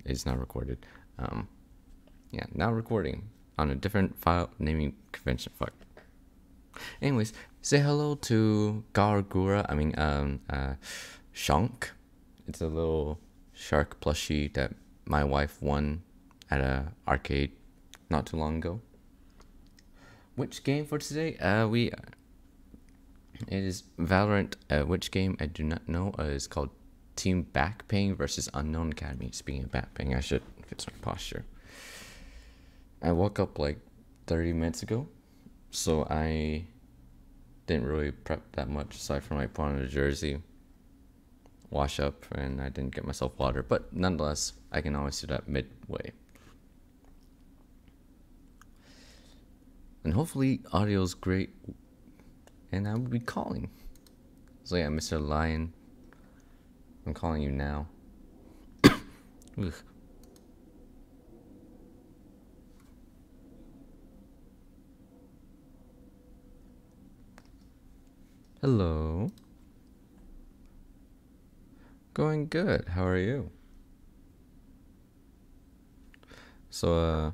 is now recorded. Yeah, now recording on a different file naming convention. Fuck. Anyways, say hello to Gargura. Shank. It's a little shark plushie that my wife won at a arcade not too long ago. Which game for today? It is Valorant. Which game I do not know. It's called Team Backpaying versus Unknown Academy. Speaking of backpaying, I should fix my posture. I woke up like 30 minutes ago, so I didn't really prep that much aside from like put on a jersey, wash up, and I didn't get myself water. But nonetheless, I can always do that midway. And hopefully audio's great, and I will be calling. So yeah, Mr. Lion, I'm calling you now. Ugh. Hello. Going good. How are you? So,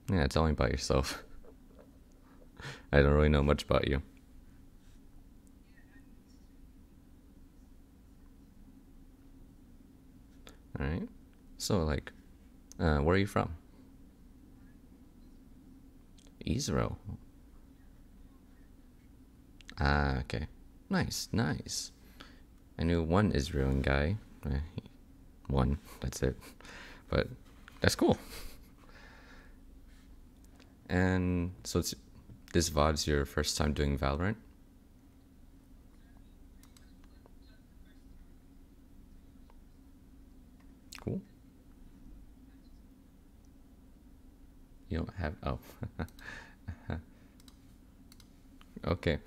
yeah, tell me about yourself. I don't really know much about you. Alright. So, like, where are you from? Israel. Ah, okay. Nice, nice. I knew one Israeli guy. One, that's it. But that's cool. And so this VOD's your first time doing Valorant? Cool. You don't have, oh. Okay.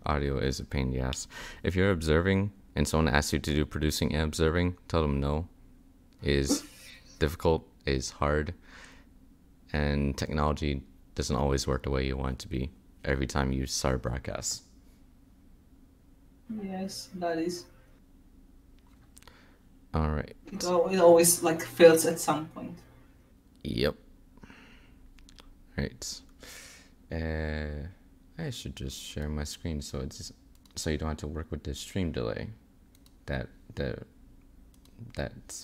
Audio is a pain in the ass. If you're observing and someone asks you to do producing and observing, tell them no. It is difficult, it is hard, and technology doesn't always work the way you want it to be every time you start a broadcast. Yes, that is. Alright. It always like fails at some point. Yep. Right. I should just share my screen so you don't have to work with the stream delay that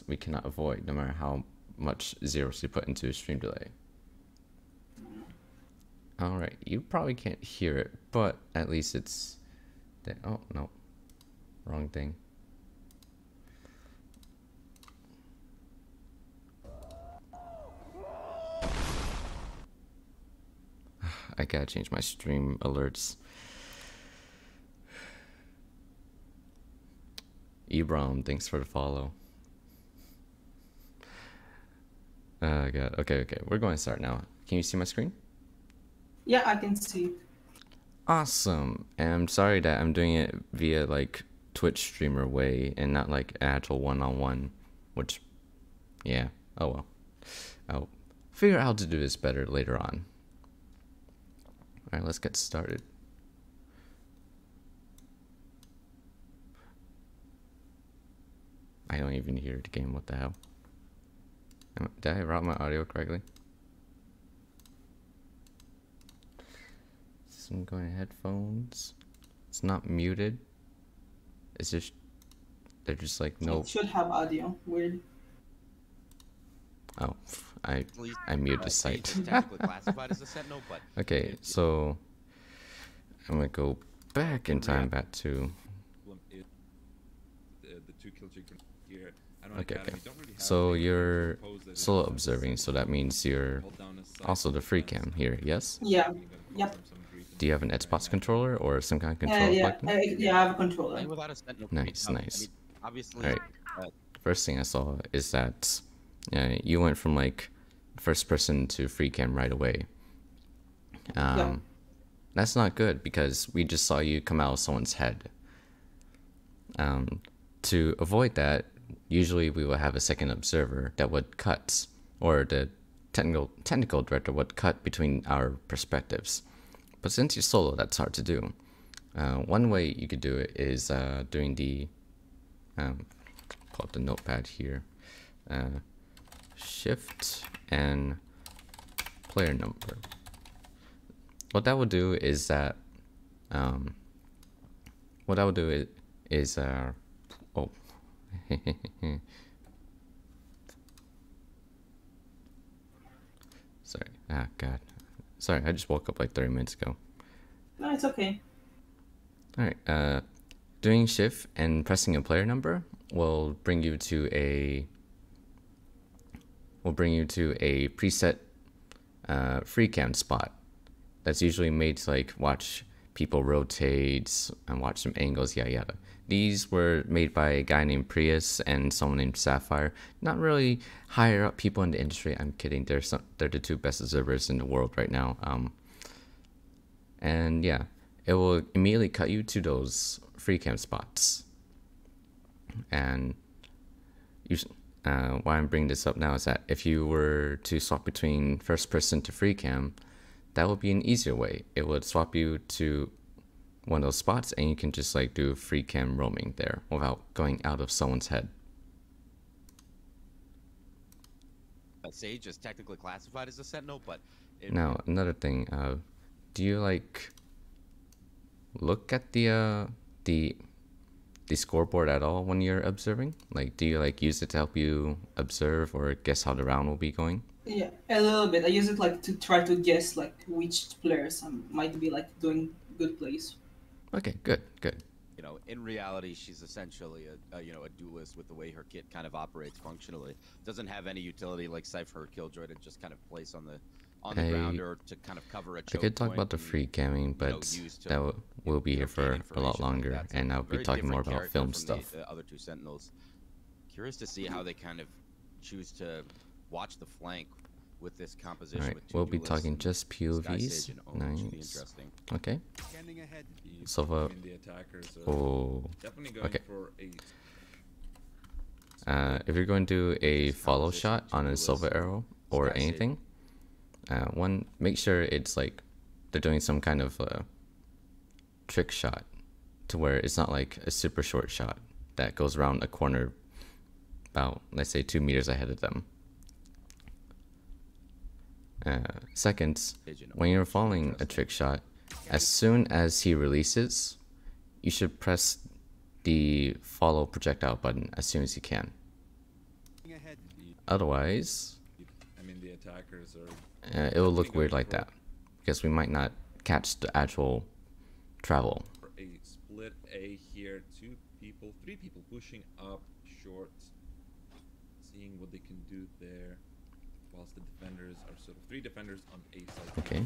we cannot avoid no matter how much zeros you put into a stream delay. Alright, you probably can't hear it, but at least it's oh no, wrong thing. I gotta change my stream alerts. Ebrom, thanks for the follow. Oh god, okay, we're going to start now. Can you see my screen? Yeah, I can see it. Awesome. And I'm sorry that I'm doing it via like Twitch streamer way and not like actual one-on-one, which, yeah, oh well. I'll figure out how to do this better later on. Alright, let's get started. I don't even hear the game, what the hell? Did I route my audio correctly? So I'm going headphones. It's not muted. It's just, they're just like, no. It should have audio. Weird. Oh, I muted the site. Okay, so I'm gonna go back in time, back to. Okay. So you're solo observing, so that means you're also the free cam here, yes? Yeah. Yep. Do you have an Xbox controller or some kind of controller? Yeah, I have a controller. Nice. Alright. First thing I saw is that you went from like first person to free cam right away. That's not good because we just saw you come out of someone's head. To avoid that, usually we will have a second observer that would cut, or the technical director would cut between our perspectives. But since you're solo, that's hard to do. One way you could do it is doing the pull up the notepad here. Shift and player number. What that will do is that what I will do is oh sorry, god, sorry, I just woke up like 30 minutes ago. No, it's okay. All right, doing shift and pressing a player number will bring you to a preset free cam spot that's usually made to like watch people rotate and watch some angles, yada yada. These were made by a guy named Prius and someone named Sapphire. Not really higher up people in the industry. I'm kidding. They're the two best observers in the world right now. And yeah, it will immediately cut you to those free cam spots. And why I'm bringing this up now is that if you were to swap between first person to free cam, that would be an easier way. It would swap you to one of those spots and you can just like do free cam roaming there without going out of someone's head. Sage is technically classified as a sentinel, but now another thing, do you like look at the scoreboard at all when you're observing? Like, do you like use it to help you observe or guess how the round will be going? Yeah, a little bit. I use it like to try to guess like which players might be like doing good plays. Okay, good. You know, in reality, she's essentially a duelist with the way her kit kind of operates functionally. Doesn't have any utility like Cypher or Killjoy to just kind of place on the ground or to kind of cover a choke. I could talk about the free camming, but that will be here for a lot longer, and I'll be talking more about film stuff. The other two Sentinels. Curious to see how they kind of choose to watch the flank with this composition. Alright, we'll be talking just POVs. Nice. Okay. Silva. Oh. Okay. If you're going to do a follow shot on a Silva arrow or anything, one, make sure it's like they're doing some kind of trick shot to where it's not like a super short shot that goes around a corner about, let's say, 2 meters ahead of them. Second, when you're following a trick shot, as soon as he releases, you should press the follow projectile button as soon as you can. Otherwise, it will look weird like that, because we might not catch the actual travel. A split A here, 3 people pushing up short, seeing what they can do there, whilst the defenders are sort of 3 defenders on A side. Okay,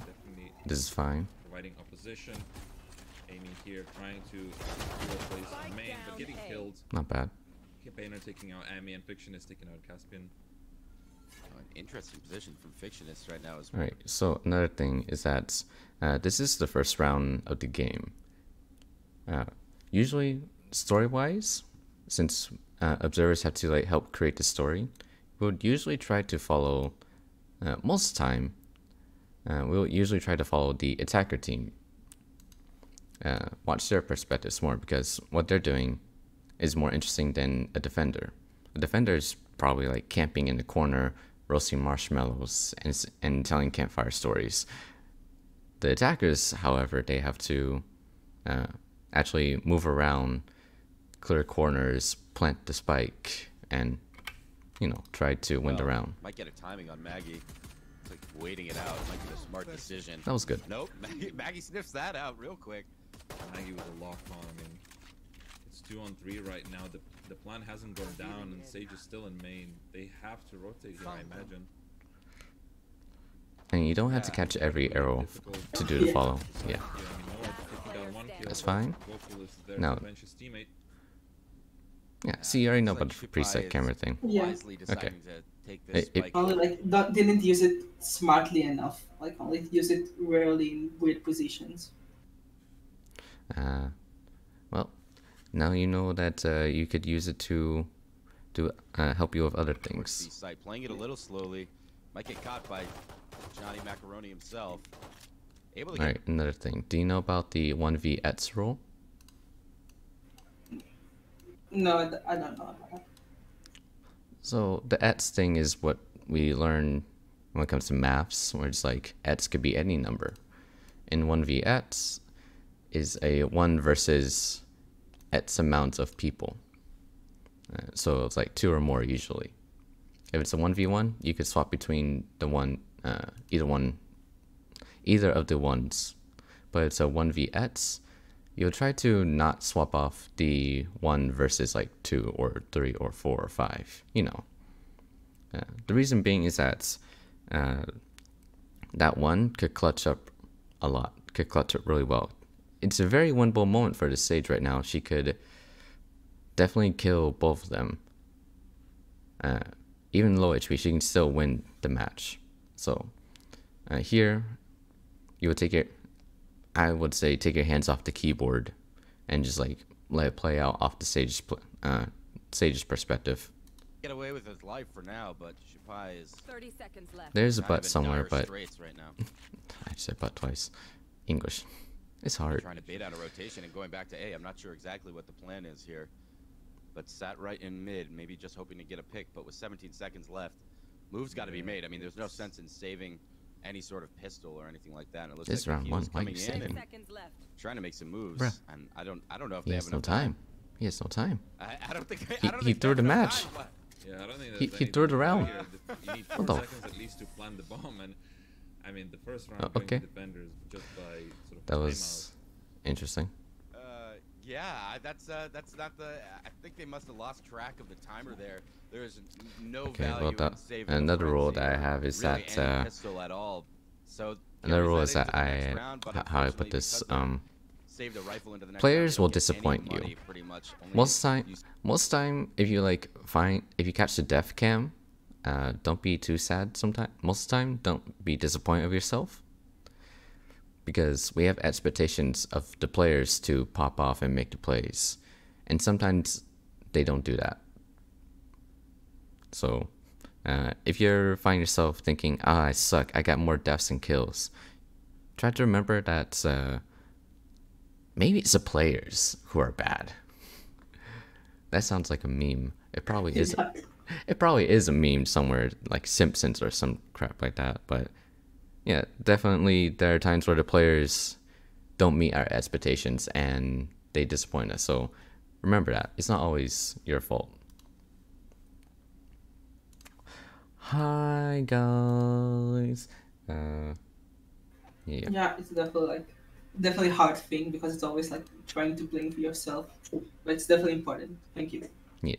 this is fine. Providing opposition, aiming here, trying to do a place on main, but getting killed. Not bad. Campaigner taking out Amy and Fictionist taking out Caspian. An interesting position from Fictionist right now as well. Alright, so another thing is that this is the first round of the game. Usually, story-wise, since observers have to like help create the story, we would usually try to follow, most of the time, we'll usually try to follow the attacker team. Watch their perspectives more, because what they're doing is more interesting than a defender. A defender is probably like camping in the corner, roasting marshmallows, and telling campfire stories. The attackers, however, they have to actually move around, clear corners, plant the spike, and try to win the round. Might get a timing on Maggie. It's like waiting it out. Might be a smart decision. That was good. Nope. Maggie sniffs that out real quick. Maggie with a lock on. I mean, it's 2-on-3 right now. The plan hasn't gone down, and Sage is still in main. They have to rotate here, I imagine. And you don't have to catch every arrow to do the follow. Yeah. That's fine. Now, yeah, see, you already know about the preset camera thing. Yeah. Okay. Only like didn't use it smartly enough. Like only use it rarely in weird positions. Well, now you know that you could use it to help you with other things. Playing it a little slowly, might get caught by Johnny Macaroni himself. Able to Alright, another thing. Do you know about the 1v ETS rule? No, I don't know about that. So the ets thing is what we learn when it comes to maths, where it's like ets could be any number. In 1v ets is a 1 versus ets amount of people. So it's like 2 or more usually. If it's a 1v1, you could swap between the either of the ones. But it's a 1v ets, you'll try to not swap off the 1 versus like 2 or 3 or 4 or 5, you know. The reason being is that that 1 could clutch up a lot, could clutch up really well. It's a very winnable moment for the stage right now. She could definitely kill both of them. Even low HP, she can still win the match. So here, you would take it. I would say take your hands off the keyboard and just like let it play out off the stage's perspective. Get away with his life for now, but Shupai is 30 seconds left. There's a butt somewhere, but right now. I said butt twice. English. It's hard. Trying to bait out a rotation and going back to A. I'm not sure exactly what the plan is here, but sat right in mid, maybe just hoping to get a pick. But with 17 seconds left, moves got to be made. I mean, there's no sense in saving any sort of pistol or anything like that. And it looks This like round he one, was coming Mike's in saving. Seconds left. trying to make some moves. Bruh. And I don't know if He they has have no enough time. He has no time. I don't think. He- I don't he think threw they the have enough match. time left. Yeah, I don't think He there's threw it around. here. You need 4 What the seconds at least to plant the bomb, and I mean the first round going okay. to defenders just by sort of That was interesting. Yeah, that's not the. I think they must have lost track of the timer there. There is no Okay, value well, in saving another the rule frenzy that I or have is really that any pistol at all. So another rule carries is that that into the next round, but how I put unfortunately, this, because they saved a rifle into the next players round, will they don't get any disappoint you. money, pretty much. Only Most time, if you like if you catch the def cam, don't be too sad. Most of the time, don't be disappointed of yourself, because we have expectations of the players to pop off and make the plays, and sometimes they don't do that. So, if you're finding yourself thinking, "Ah, I suck. I got more deaths than kills," try to remember that maybe it's the players who are bad. That sounds like a meme. It probably is. It probably is a meme somewhere, like Simpsons or some crap like that. But yeah, definitely there are times where the players don't meet our expectations and they disappoint us. So remember that it's not always your fault. Hi guys. Yeah. Yeah, it's definitely a hard thing because it's always like trying to blame for yourself, but it's definitely important. Thank you. Yeah.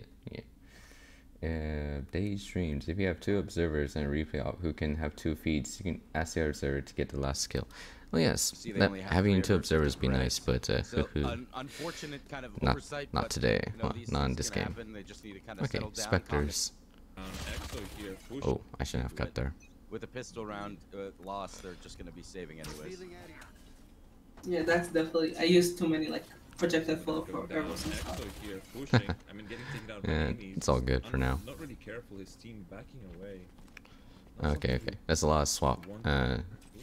Day streams. If you have 2 observers and a replay op who can have 2 feeds, you can ask the other observer to get the last kill. Well, yes, See, they only have having 2 3 observers be versus nice, but So unfortunate kind of not oversight. not but, today. you know, Well, these not in things this can game. happen. They just need to kind of Okay, settle down, specters. Exo here push. Oh, I shouldn't have got there. With a pistol round loss, they're just going to be saving anyways. Yeah, that's definitely. I use too many like projectile flow Going for down. arrows and stuff. Exo here pushing. I mean, getting taken out by Yeah, enemies. it's all good for now. Not really careful. His team backing away. Not Okay. something That's a lot of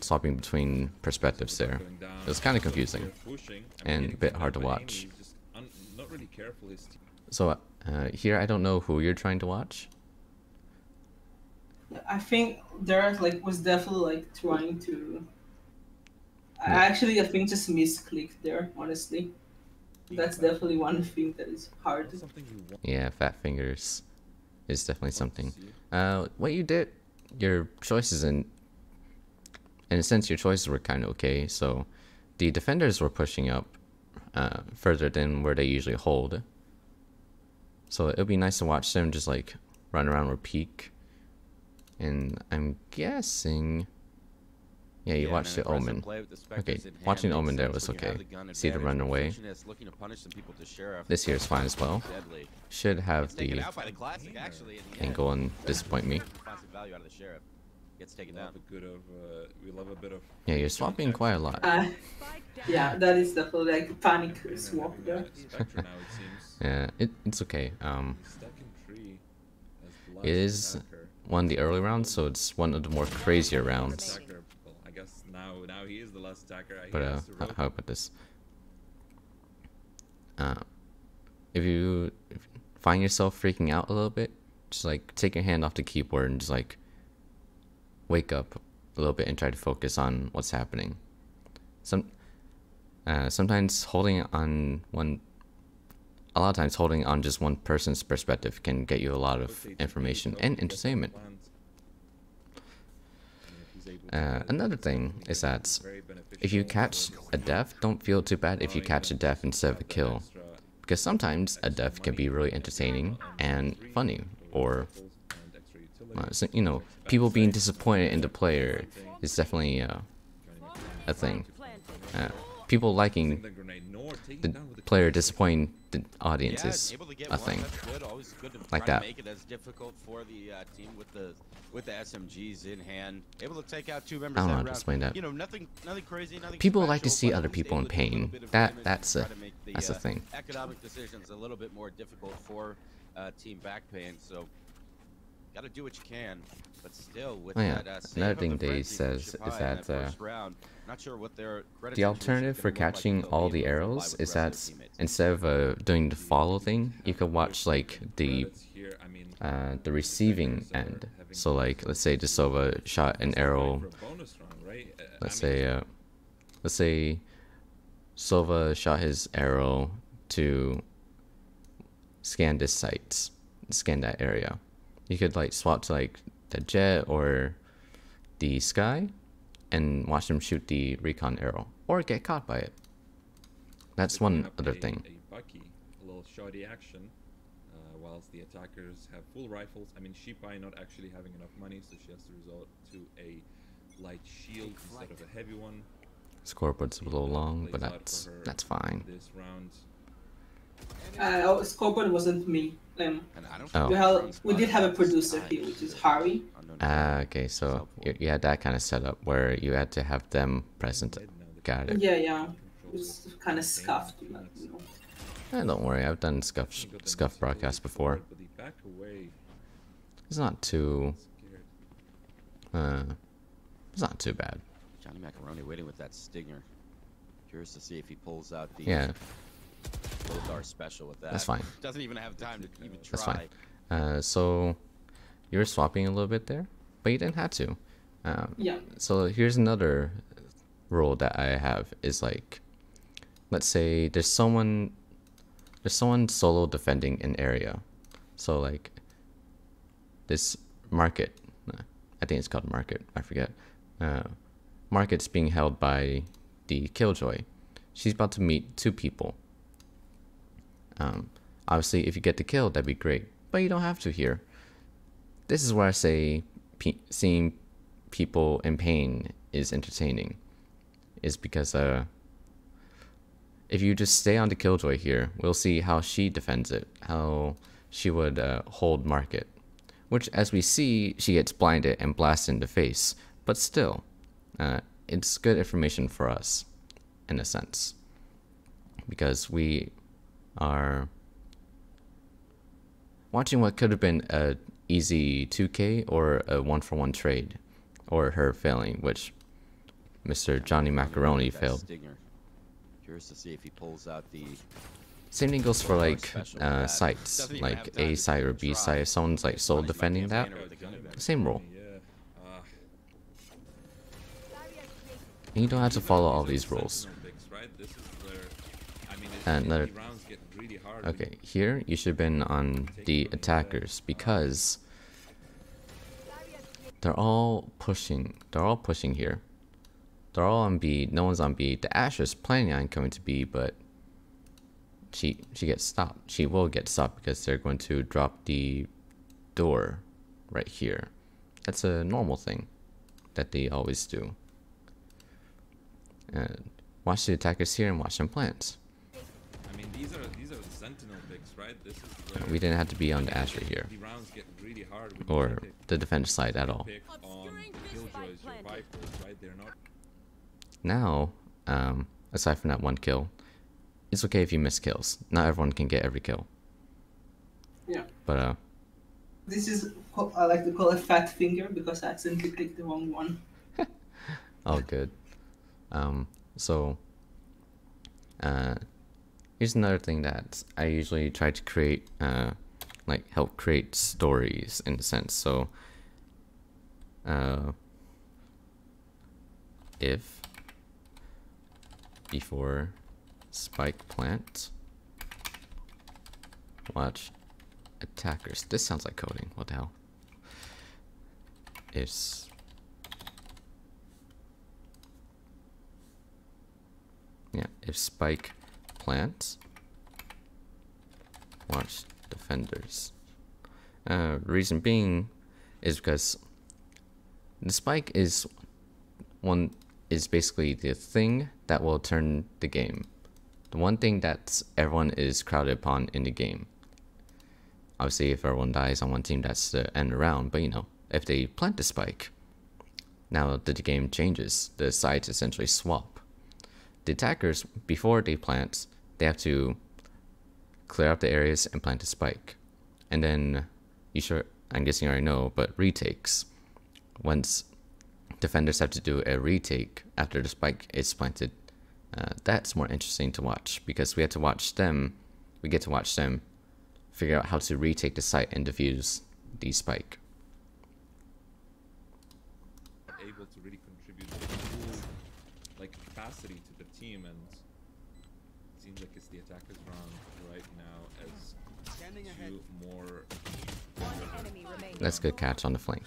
swapping between perspectives there. going down. It was kind of Exo confusing here pushing. I mean, and a getting bit taken hard out to by watch. enemies, just not really careful. His team. So here, I don't know who you're trying to watch. I think Derek was definitely like trying to. Yeah. I think just misclicked there. Honestly, that's definitely one thing that is hard. Something you want Yeah, fat fingers is definitely to something. see. What you did, your choices in a sense, your choices were kind of okay. So the defenders were pushing up further than where they usually hold. So it would be nice to watch them just like run around or peek. And I'm guessing, yeah, you watched the Omen. Okay, watching the Omen there was okay. See the run away. This here is fine as well. Should have the angle and disappoint me. Gets taken Love down. a good of, we love a bit of. Yeah, you're swapping quite a lot. Yeah, that is definitely like panic swap there. Spectre now, it seems. Yeah, it's okay. He's stuck in tree as the last It is attacker. one of the early rounds, so it's one of the more crazier rounds. Attacker. Well, I guess now he is the last attacker. He But has to rotate. how about this? If you find yourself freaking out a little bit, just like take your hand off the keyboard and just like wake up a little bit and try to focus on what's happening. Sometimes holding on a lot of times holding on just one person's perspective can get you a lot of information and entertainment. Another thing is that if you catch a death, don't feel too bad if you catch a death instead of a kill, because sometimes a death can be really entertaining and funny, or so, you know, people being disappointed in the player is definitely a thing. People liking the player disappointing the audience is a thing. Like that. Make it as difficult for the team with the SMGs in hand. Able to take out 2 members. I don't know how to explain that. You know, nothing crazy, nothing people special, like to see but other at least people in able to do a pain. little bit of damage That's to a try to make the, that's a thing. Economic decisions a little bit more difficult for Team Backpain. So, gotta do what you can. But still, with that, another thing they says is that not sure what their the alternative for catching all the arrows is that instead of doing the follow thing, you could watch like the receiving end. So like, let's say Sova shot an arrow. Let's say Sova shot his arrow to scan this site, scan that area. You could like swap to like the jet or the sky and watch them shoot the recon arrow or get caught by it. That's one other thing. A Bucky, a little shoddy action, whilst the attackers have full rifles. I mean, Shipai not actually having enough money, so she has to resort to a light shield instead of a heavy one. Scoreboard's a little long, but that's fine. This round. Scoreboard wasn't me. Oh. We did have a producer here, which is Harry. Okay, so you had that kind of setup where you had to have them present. Got it. Yeah. It was kind of scuffed, you know. Don't worry, I've done scuff broadcasts before. It's not too bad. Johnny Macaroni waiting with that stinger. Curious to see if he pulls out the Goldar special with that. That's fine. Doesn't even have time to even try. That's fine. So you were swapping a little bit there, but you didn't have to. Yeah. So here's another rule that I have is like, let's say there's someone solo defending an area. So like this market, I think it's called market, I forget. Market's being held by the Killjoy. She's about to meet 2 people. Obviously, if you get the kill, that'd be great, but you don't have to here. This is where I say seeing people in pain is entertaining. Is because if you just stay on the Killjoy here, we'll see how she defends it, how she would hold market. Which, as we see, she gets blinded and blasted in the face, but still, it's good information for us, in a sense, because we are watching what could have been a easy 2K or a 1-for-1 trade, or her failing, which Mr. Johnny Macaroni failed. Curious to see if he pulls out the same thing goes for like sites, like A site or B site. If someone's like solo defending that, same rule. And you don't have to follow all these rules. And okay, here you should have been on the attackers because they're all pushing here. They're all on B, no one's on B. The Asher's planning on coming to B, but she gets stopped. She will get stopped because they're going to drop the door right here. That's a normal thing that they always do. And watch the attackers here and watch them plant. I mean, these are the Sentinel picks, right? This is where we didn't have to be on the Asher here, the rounds get really hard or the defense side at all. Pick on Killjoys, your Vipers, right? They're not. Now, aside from that one kill, it's okay if you miss kills. Not everyone can get every kill. Yeah. But this is what I like to call a fat finger because I accidentally clicked the wrong one. all good. So here's another thing that I usually try to create, like help create stories in a sense. So if before spike plant watch attackers. This sounds like coding. What the hell? If spike plant watch defenders. Reason being is because the spike is basically the thing that will turn the game. The one thing that everyone is crowded upon in the game. Obviously, if everyone dies on one team, that's the end round. But you know, if they plant the spike, now the game changes. The sides essentially swap. The attackers, before they plant, they have to clear up the areas and plant a spike. And then, I'm guessing you already know, but retakes. Once defenders have to do a retake after the spike is planted, that's more interesting to watch, because we get to watch them figure out how to retake the site and defuse the spike. Able to really contribute to the full, like, capacity to the team, and it seems like it's the attackers round right now as two more. That's a good catch on the flank.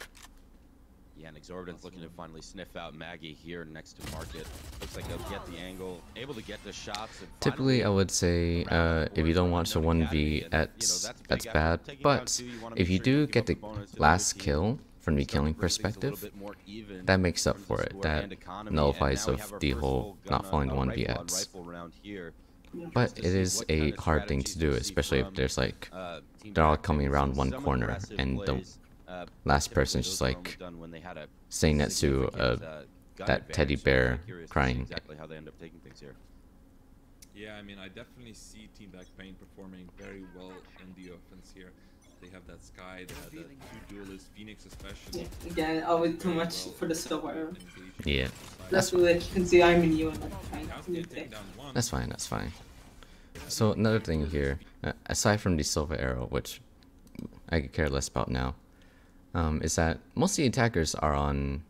Yeah, and Exorbitant's looking to finally sniff out Maggie here next to Market. Looks like they'll get the angle, able to get the shots. And typically, I would say if you don't watch a 1v, that's bad. But if you do get the last kill from the killing perspective, that makes up for it. That nullifies of the whole not falling to 1v ads. But it is a hard thing to do, especially if there's like they're all coming around one corner and the last person's just like saying that to that teddy bear crying. Exactly how they end up taking things here. Yeah, I mean, I definitely see Team Backpain performing very well in the offense here. They have that Sky, they have that two duelists, Phoenix especially. Yeah, again, always too much for the silver. Yeah. That's really, like, you can see I'm in you and like trying to take. That's fine, that's fine. So another thing here, aside from the silver arrow, which I could care less about now, is that most of the attackers are on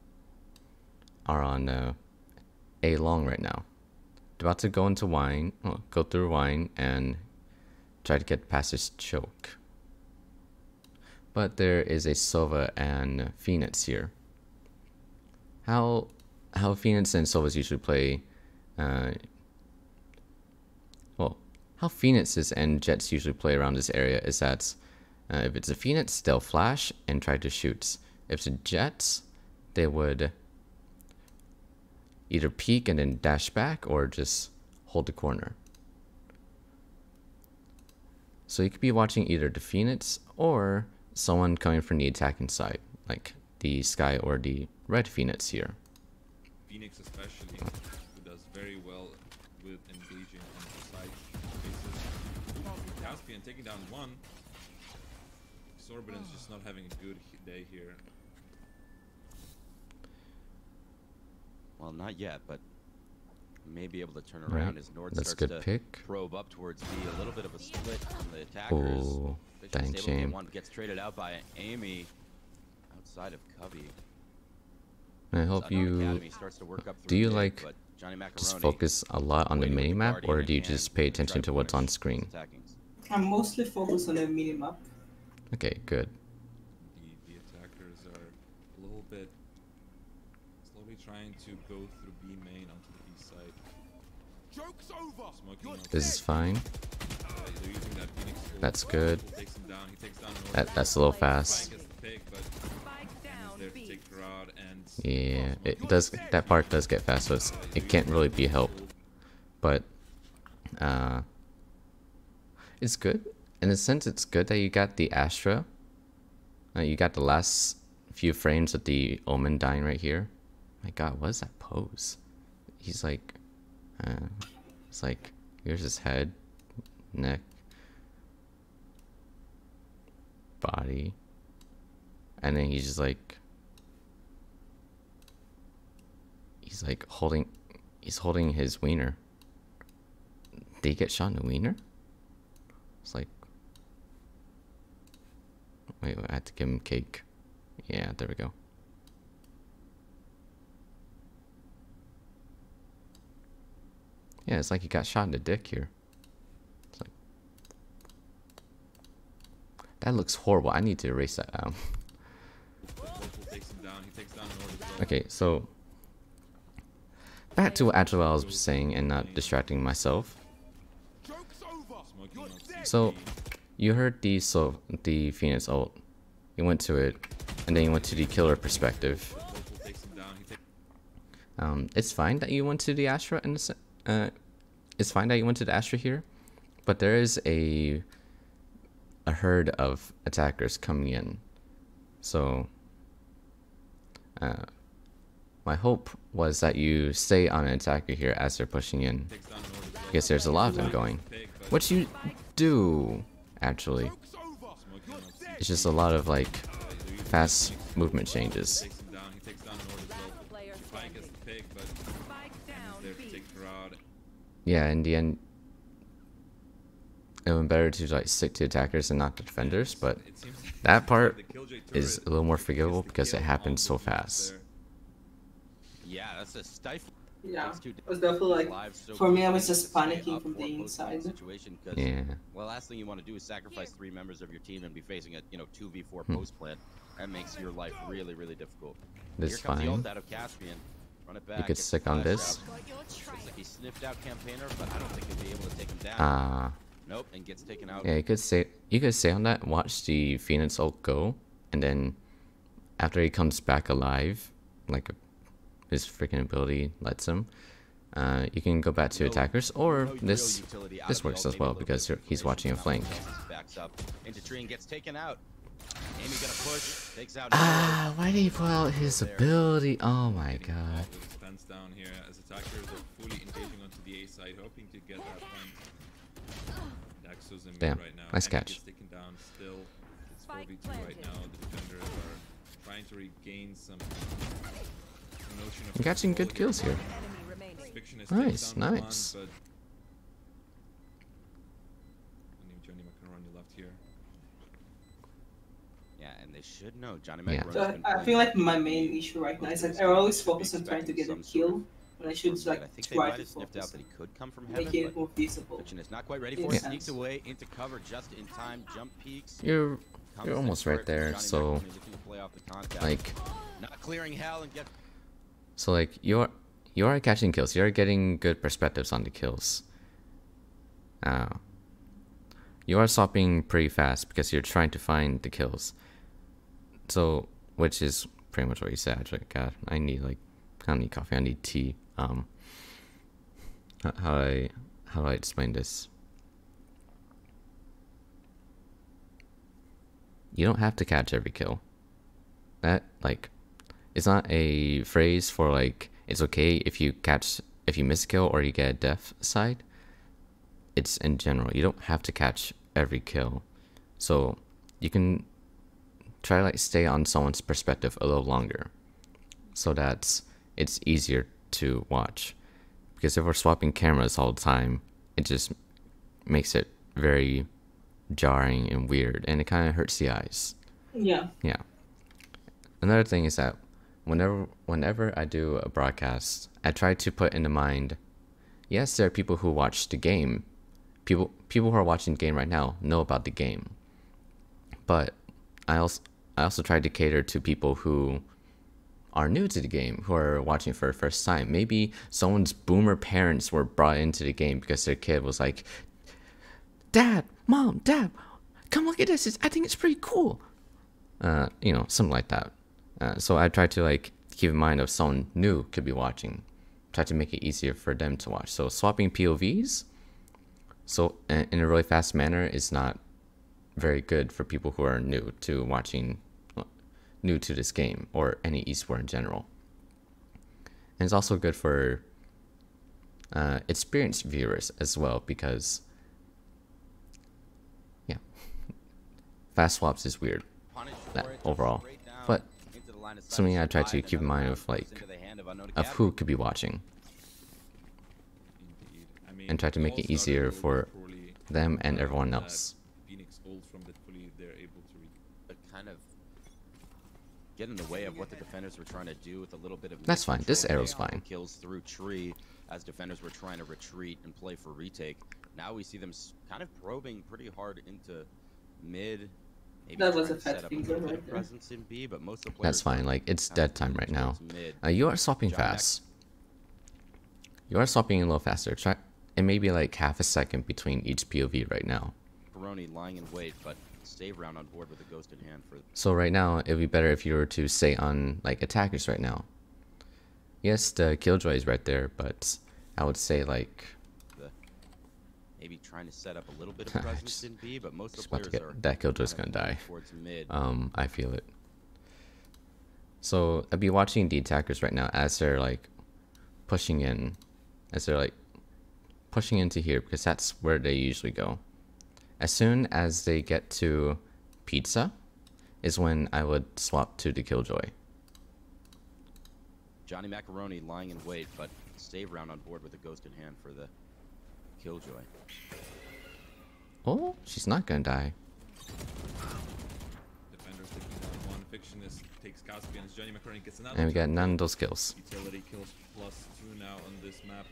A long right now. They're about to go into go through wine and try to get past this choke. But there is a Sova and Phoenix here. How Phoenix and Sovas usually play, how Phoenixes and Jets usually play around this area is that if it's a Phoenix, they'll flash and try to shoot. If it's a Jets, they would either peek and then dash back or just hold the corner. So you could be watching either the Phoenix or someone coming from the attacking side, like the Sky or the Red Phoenix here. Phoenix especially, who does very well with engaging on the side spaces. Caspian taking down one. Exorbitant's just not having a good day here. Well, not yet, but may be able to turn around as Nord That's starts good to pick. probe up towards B. A little bit of a split from the attackers. Oh, dang shame. One gets traded out by Amy outside of Cubby. I hope you do you like just focus a lot on the minimap, or do you just pay attention to what's on screen? I'm mostly focused on the minimap. Okay, good. The attackers are a little bit slowly trying to go through B main onto the B side. Joke's over. This is fine. They're using that Phoenix ult. That's good. Takes him down. He takes down Nord. That's a little fast. Gets the pick, but he's there to take her out, and Yeah, it does. That part does get fast, so it can't really be helped. But it's good. In a sense, it's good that you got the Astra. You got the last few frames of the Omen dying right here. My God, what is that pose? He's like, it's like, here's his head, neck, body, and then he's just like, he's holding his wiener. Did he get shot in the wiener? It's like, Wait, I had to give him cake. Yeah, there we go. Yeah, it's like he got shot in the dick here. It's like, that looks horrible. I need to erase that out. Okay, so back to what actually I was saying and not distracting myself. So you heard the Phoenix ult. You went to it, and then you went to the killer perspective. It's fine that you went to the Astra in it's fine that you went to the Astra here, but there is a herd of attackers coming in. So my hope was that you stay on an attacker here as they're pushing in, because there's a lot of them going. What you do, actually, it's just a lot of like fast movement changes. Yeah, in the end, it would be better to like stick to attackers and not the defenders, but that part is a little more forgivable because it happens so fast. Yeah, that's a stifle. Yeah, it was definitely like, for me, I was just panicking from the inside. Yeah. Well, last thing you want to do is sacrifice 3 members of your team and be facing a 2v4 post plant. That makes your life really, really difficult. This is fine. Out of Caspian. Run it back, you could stick on this. Looks like he sniffed out campaigner, but I don't think he'll be able to take him down. Nope, and gets taken out. Yeah, you could stay on that, watch the Phoenix ult go, and then after he comes back alive, like his freaking ability lets him, you can go back to attackers, or this works as well because he's watching a flank. Backs up into tree and gets taken out. Amy gonna push, takes out. Why did he pull out his ability? Oh my god. Stands down here as attackers are fully engaging onto the A side, hoping to get that point. Daxo's in Damn, right now. nice catch. Taken down still. It's 4v2 right now. The defenders are trying to regain some notion of I'm catching good kills here. Nice, nice. Yeah, and they should know Johnny Yeah. So I feel like my main issue right now is like I always focus on trying to get a kill, when I should like try to focus that he could come from make heaven, it more visible. is not quite ready for it. Sneaks away into cover just in time. Jump peaks. You're almost right there. So like, not clearing hell and get. so like you are catching kills. You're getting good perspectives on the kills. You are swapping pretty fast because you're trying to find the kills. So, which is pretty much what you said. Actually, God, I don't need coffee. I need tea. How do I explain this? You don't have to catch every kill. That it's not a phrase for like it's okay if you miss a kill or you get a death side. It's in general. You don't have to catch every kill, so you can try to stay on someone's perspective a little longer, so that it's easier to watch. Because if we're swapping cameras all the time, it just makes it very jarring and weird, and it kind of hurts the eyes. Yeah. Yeah. Another thing is that whenever I do a broadcast, I try to put in the mind, yes, there are people who watch the game. People who are watching the game right now know about the game. But I also try to cater to people who are new to the game, who are watching for the first time. Maybe someone's boomer parents were brought into the game because their kid was like, Dad, Mom, Dad, come look at this. I think it's pretty cool. Something like that. So I try to keep in mind if someone new could be watching. Try to make it easier for them to watch. So swapping POVs, so in a really fast manner, is not very good for people who are new to this game or any esport in general. And it's also good for experienced viewers as well, because fast swaps is weird overall, but something I try to keep in mind of who could be watching, and try to make it easier for them and everyone else. get in the way of what the defenders were trying to do with a little bit of. That's fine. This arrow's fine. Kills through tree as defenders were trying to retreat and play for retake. Now we see them kind of probing pretty hard into mid. Maybe that was a set fat up finger little bit right of there. presence in B, but most of the That's players fine. Like, it's dead time right now. mid. You are swapping John fast. You are swapping a little faster. Try. It may be like half a second between each POV right now. Macaroni lying in wait, but save round on board with a ghost in hand for. So right now, it'd be better if you were to stay on like attackers right now. Yes, the killjoy is right there, but I would say like. Maybe trying to set up a little bit of presence in B, but most of the players are that killjoy's gonna die. Towards mid. I feel it. So I'd be watching the attackers right now as they're like pushing in, as they're like pushing into here because that's where they usually go. As soon as they get to pizza, is when I would swap to the killjoy. Johnny Macaroni lying in wait, but save round on board with a ghost in hand for the killjoy. Oh, she's not gonna die. Defenders taking down one. Fictionist takes Caspian's. Johnny Macaroni gets another. And we got none of those kills. Utility kills +2 now on this map.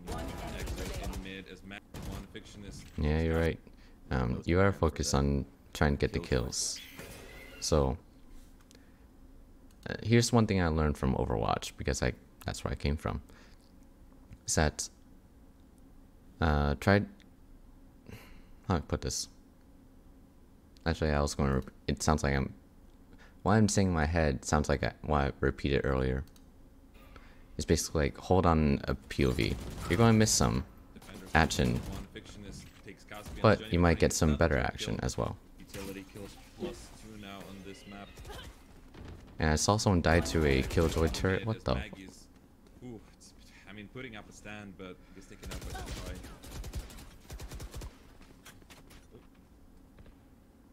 In mid as Mac one. Fictionist. Yeah, you're right. You are focused on trying to get the kills. So here's one thing I learned from Overwatch because that's where I came from. Is that try. How do I put this? Actually, I was going to. It sounds like what I'm saying in my head sounds like what I repeated earlier. It's basically like hold on a POV. You're going to miss some action, but you might get some better action as well. Utility kills +2 now on this map. And I saw someone die to a killjoy turret. What the? Ooh, I mean, putting up a stand, but gets taken out by the try.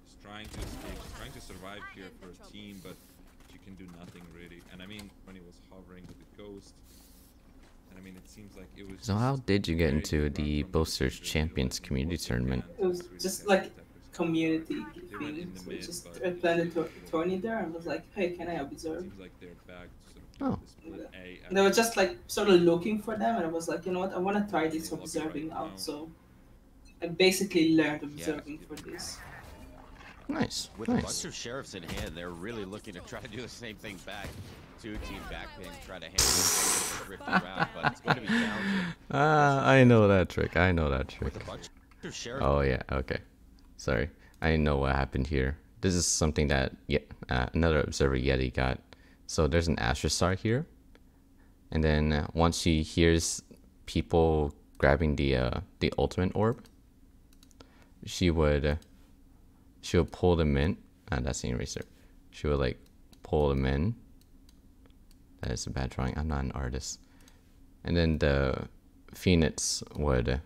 Just trying to escape, just trying to survive here for a team, but she can do nothing really. And I mean, when he was hovering with the ghost, and I mean, it seems like it was. So how did you get into the Boasters Champions community tournament? It was just like community thing. So just I planned a tourney there and was like, hey, can I observe? Seems like they're back to Oh. And they were just like sort of looking for them, and I was like, you know what, I want to try this observing out. So I basically learned observing for this. Nice. With a Nice. bunch of sheriffs in hand, they're really looking to try to do the same thing back. Two team backpin, try to handle the thrifty round, but it's going to be challenging. I know that trick. I know that trick. With a bunch of sheriffs. Oh yeah. Okay. Sorry. I know what happened here. This is something that another observer Yeti got. So there's an Astra Star here, and then once she hears people grabbing the ultimate orb, she would pull them in. That's the eraser. She would like pull them in. That is a bad drawing. I'm not an artist. And then the Phoenix would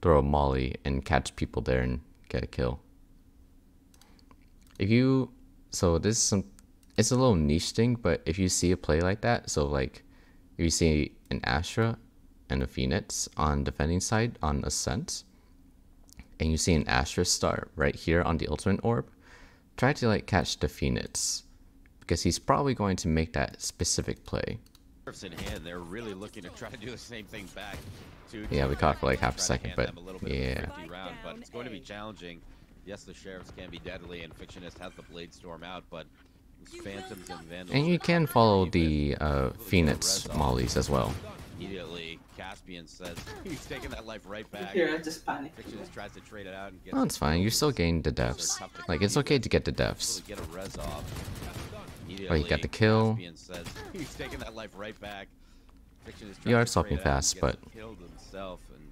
throw a molly and catch people there and get a kill. So this is it's a little niche thing, but if you see a play like that, so like if you see an Astra and a Phoenix on defending side on Ascent, and you see an Astra Star right here on the ultimate orb, try to like catch the Phoenix, because he's probably going to make that specific play. In hand, they're really looking to try to do the same thing back. Yeah, we caught for like half a second, but yeah. Round, but it's going to be challenging. Yes, the sheriffs can be deadly, and Fictionist has the blade storm out, but Phantoms and Vandals. And you can follow the Phoenix mollies as well. Immediately, Caspian says he's taking that life right back. Here, I just panicked. Fictionist tries to trade it out and gets. Oh, it's fine. You're still getting the deaths. Like, it's okay to get the deaths. Get a res off. Oh, you got the kill. Says he's taking that life right back. You are stopping fast, but killed himself, and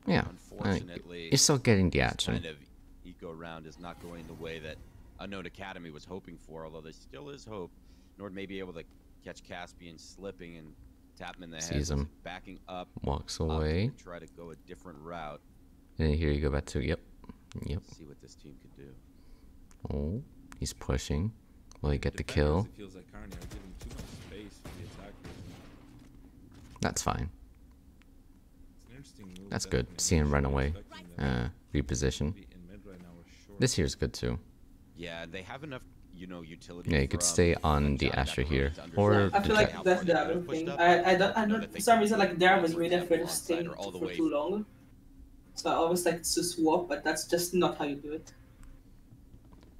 yeah, unfortunately, you're still getting the action. Kind of eco round is not going the way that Unknown Academy was hoping for, although there still is hope. Nord may be able to catch Caspian slipping and tap him in the head. Sees him. Backing up. Walks away. Try to go a different route. And then here you go back to yep. See what this team can do. Oh, he's pushing. Will he get the kill? It feels like Carney are giving too much space for the attackers. That's fine. It's an interesting move. That's good. See him run away. Reposition. This here is good too. Yeah, they have enough you know, utility. Yeah, you could from, stay on the Johnny Asher here, Macaroni to or Yeah, I understand feel the like how that's far the they could other have pushed thing. up. I Know don't, that they for some could reason, like have Darren gone, was for really afraid example, of on site staying or all the for way. too long. So I always like to swap, but that's just not how you do it.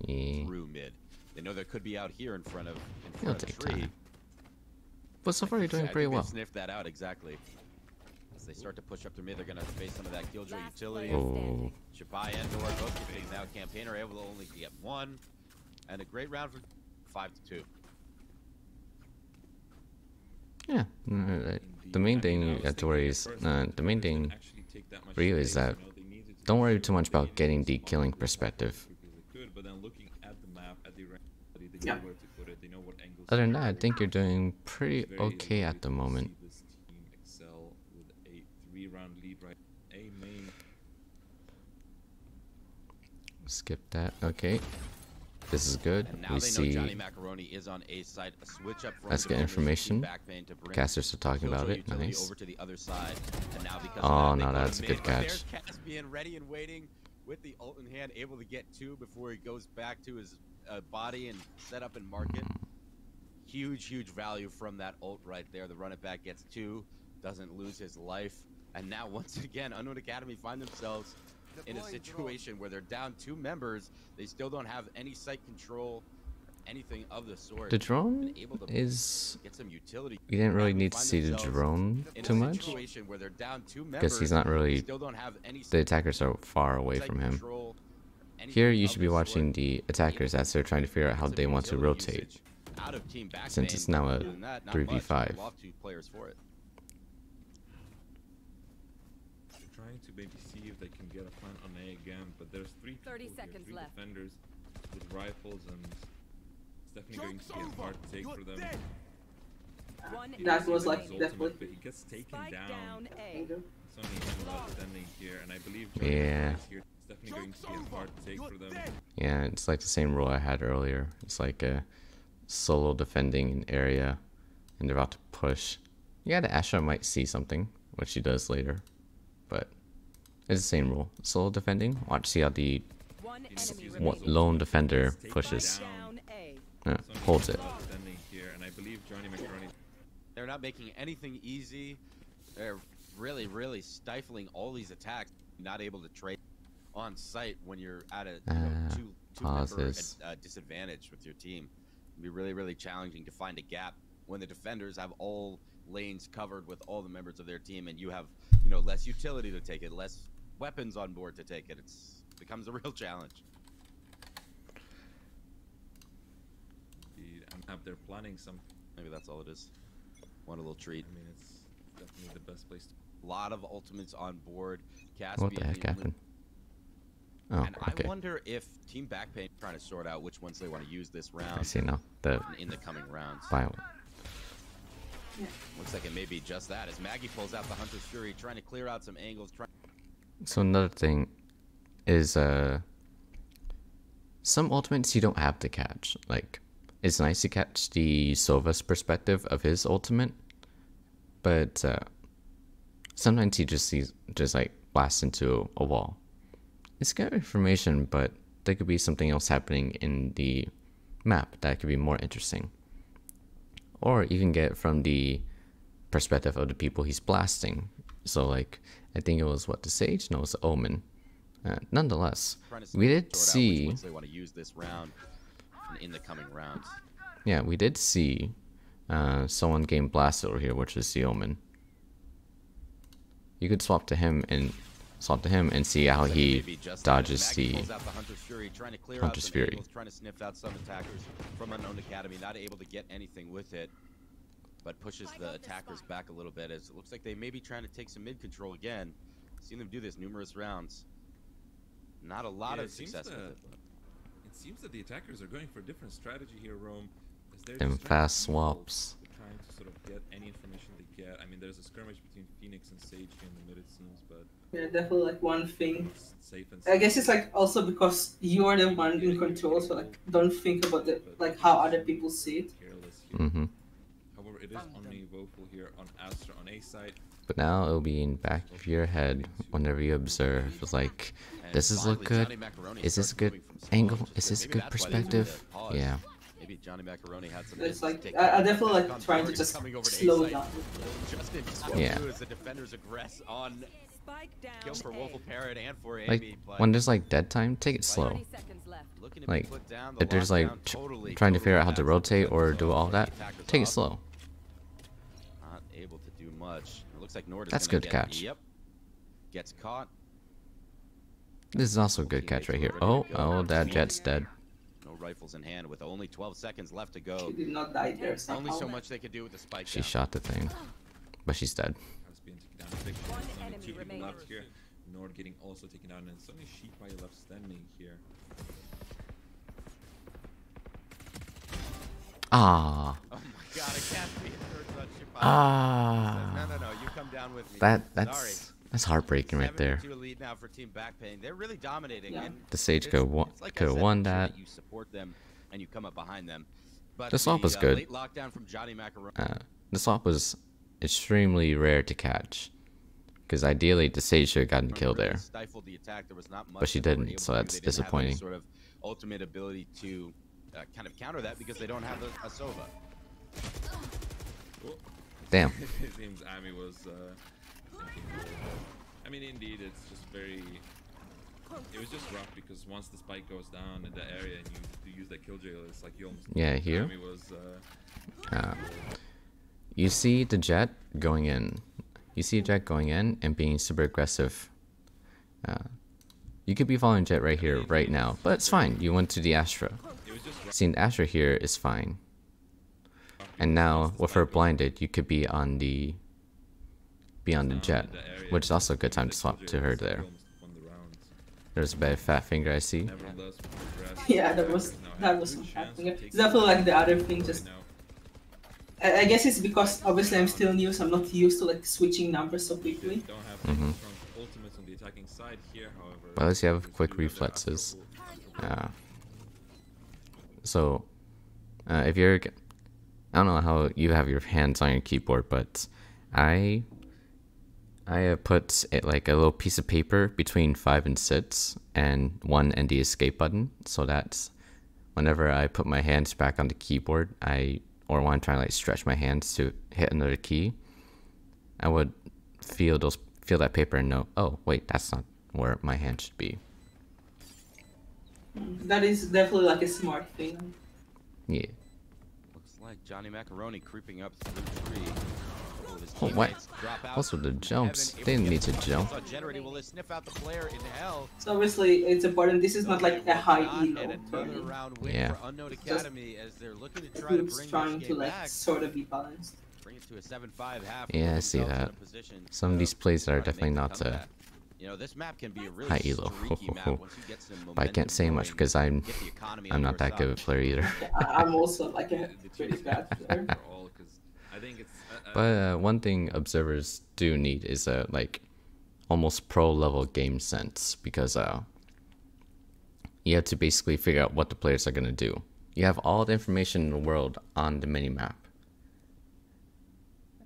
yeah. Through mid. They know they could be out here in front of It'll a take tree. time. But so far you're doing I pretty think well. They sniffed that out exactly. As they start to push up their mid, they're gonna face some of that killjoy utility. Oh, Shabai and Dora both getting now. Campaign are able to only get one, and a great round for 5-2. yeah. The main thing at Tori is the main thing for you is that don't worry too much about getting the killing perspective. But then looking at the map, at the range, they Yeah. know where to put it. They know what angles. Other than to that, I go. think you're doing pretty It's very okay at lovely the to moment. see this team excel with a 3-round lead right. A main. Skip that. Okay. This is good. And now We they know Johnny see Macaroni is on A side. A switch up from Let's get defenders, information. back pain to bring casters are talking about Killjoy it. utility Nice. over to the other side. And now because Oh, of that, no, they go that's to a good mid, but there's catch. Caspian ready and waiting with the ult in hand, able to get two before he goes back to his body and set up and mark it. Huge value from that ult right there. The run it back gets two, doesn't lose his life. And now once again, Unknown Academy find themselves in a situation where they're down 2 members. They still don't have any site control, anything of the sort. The drone Been able to is. get some utility. You didn't really Academy need to find see the themselves drone in too a much situation where they're down 2 because he's members, not really. still don't have any The attackers are far away site from him. control, Here, anything you of should be the watching sort. the attackers as they're trying to figure out how Some they want to utility rotate. usage out of team back Since main. it's now a Other than that, not 3v5. much. Lost 2 players for it. Trying to maybe see if they can get a plan on A again, but there's 3 30 people here, seconds 3 left. defenders with rifles, and it's definitely going to Joke's be a over. hard take You're for them. dead. One He That does was use like his definitely- ultimate, but he gets taken Spike down. down A. It's only him left standing here, and I believe Yeah. is here. It's definitely going to be a hard take for them. Yeah, it's like the same rule I had earlier. It's like a solo defending an area, and they're about to push. Yeah, the Asha might see something, which she does later, but it's the same rule. Solo defending. Watch, see how the One enemy lone remaining. defender Spike pushes, Spike down A. It's only holds him it. left standing here, and I believe Johnny Macaroni. They're not making anything easy. They're really stifling all these attacks. Not able to trade on site when you're at a two member pauses. disadvantage with your team. It'd be really challenging to find a gap when the defenders have all lanes covered with all the members of their team, and you have less utility to take it, less weapons on board to take it. It's becomes a real challenge. They're planning something. Maybe that's all it is. Want a little treat. I mean, it's definitely the best place to. A lot of ultimates on board. Caspian, What the heck happened? Oh, And okay. I wonder if Team Backpain is trying to sort out which ones they want to use this I round see now. The in the coming rounds. bio. Looks like it may be just that as Maggie pulls out the Hunter's Fury, trying to clear out some angles. So another thing is some ultimates you don't have to catch. Like, it's nice to catch the Sova's perspective of his ultimate, but sometimes he just like blasts into a wall. It's good information, but there could be something else happening in the map that could be more interesting. Or you can get it from the perspective of the people he's blasting. So like, I think it was the Sage? No, it was the Omen. Nonetheless, we did see. Ones they want to use this round in the coming rounds. Yeah, we did see someone game blasted over here, which is the Omen. You could swap to him and see how he dodges the Hunter's Fury. Trying to sniff out some attackers from Unknown Academy, not able to get anything with it, but pushes the attackers back a little bit as it looks like they may be trying to take some mid control again. Seen them do this numerous rounds. Not a lot Yeah, of success with it. But It seems that the attackers are going for a different strategy here, Rome. As they're Them just trying fast to control, swaps. they're trying to sort of get any information they get. I mean, there's a skirmish between Phoenix and Sage here in the mid, it seems, but Yeah, definitely like one thing. it's safe and I guess it's like also because you're the one in control, so like don't think about it like how other people see it. careless here. Mm-hmm. However, it is only vocal here on Astra on A side. But now it'll be in back of your head whenever you observe. It's like, and does this look finally, good? Johnny Macaroni Is this a starts good moving from angle? smaller to Is this a bigger. good That's why they took perspective? the pause. was. Yeah. Maybe Johnny Macaroni had some. It's like take I definitely back like on trying to board, just coming over to slow A-site. down. Just in time Yeah. too, as the defenders aggress on Spike down. kill for Wolf Parrot and for Amy. Like but when there's like dead time, take it slow. 30 seconds left. looking to be Like put down, the if there's like lockdown totally, trying to figure out how to backs up rotate the or defenders do off, all the that, attackers take it off. slow. Not able to do much. It looks like Nord is That's gonna good get, catch. Yep. Gets caught. This is also a good catch right here. Oh, oh, that Jet's dead. No rifles in hand with only 12 seconds left to go. She did not die there Only somehow. so much they could do with the spike She down. shot the thing, but she's dead. Has been taken down. Big One shots, only enemy 2 people remaining. left here. Nord getting also taken down, and it's only Sheepeye left standing here. Ah, Oh my god, I can't be a third touch. ah. No, you come down with me. Sorry. That's heartbreaking right there. 7-2 lead now for Team Backpain. They're really dominating. Yeah. And The Sage it's- could it's like I have said, won I'm sure that. You support them and you come up behind them. But The swap was good. Late lockdown from Johnny Macaroni. The swap was extremely rare to catch, because ideally the Sage should have gotten the kill there. Stifled the attack. There was not much But she that they were didn't, able so to do. that's They didn't have any disappointing. Sort of ultimate ability to kind of counter that because they don't have a Sova. Oh, Damn. it seems Amy was thinking more. I mean, indeed, it's just very. It was just rough because once the spike goes down in the area and you use that killjoy, it's like you almost. Yeah, here. Amy was. You see the Jet going in. You see Jet going in and being super aggressive. You could be following Jet right here, right now, but it's fine. You went to the Astra. It was just rough. Seeing the Astra here is fine. And now with her blinded, you could be on the Jet, which is also a good time to swap to her there. There's a bad fat finger I see. Nevertheless, progress. Yeah, that was Good chance happening. to It's take definitely like the other thing. right Just now. I guess it's because obviously I'm still new, so I'm not used to like switching numbers so They quickly. don't have any strong ultimates on the attacking side here, however. But at least you have they quick do have their reflexes. Astro So, if you're, I don't know how you have your hands on your keyboard, but I put it like a little piece of paper between 5 and 6 and 1 and the escape button, so that whenever I put my hands back on the keyboard, or when I'm trying to like stretch my hands to hit another key, I would feel that paper and know, oh wait, that's not where my hand should be. That is definitely like a smart thing. Yeah. Looks like Johnny Macaroni creeping up through the tree. His Oh, what? teammates drop out. Also the jumps, Heaven, they didn't able need to get jump. on generating. Will they sniff out the player in hell? So obviously it's important. This is not like a high Not, elo and another turning. round win Yeah. for Unknown Just Academy as they're looking to The try to group's bring trying this to game like back. sort of be balanced. Bring it to a 7-5 half. Yeah, put I see themselves in that. a position Some of to these plays are try to definitely make the not comeback. You know, this map can be a really high elo. streaky map once you get some But I can't momentum say much going, because I'm get the economy I'm on not your that good of a side. player either. Yeah, I'm also like a The pretty cheese bad is player. for all, 'cause I think it's. But one thing observers do need is a like almost pro level game sense, because you have to basically figure out what the players are gonna do. You have all the information in the world on the minimap,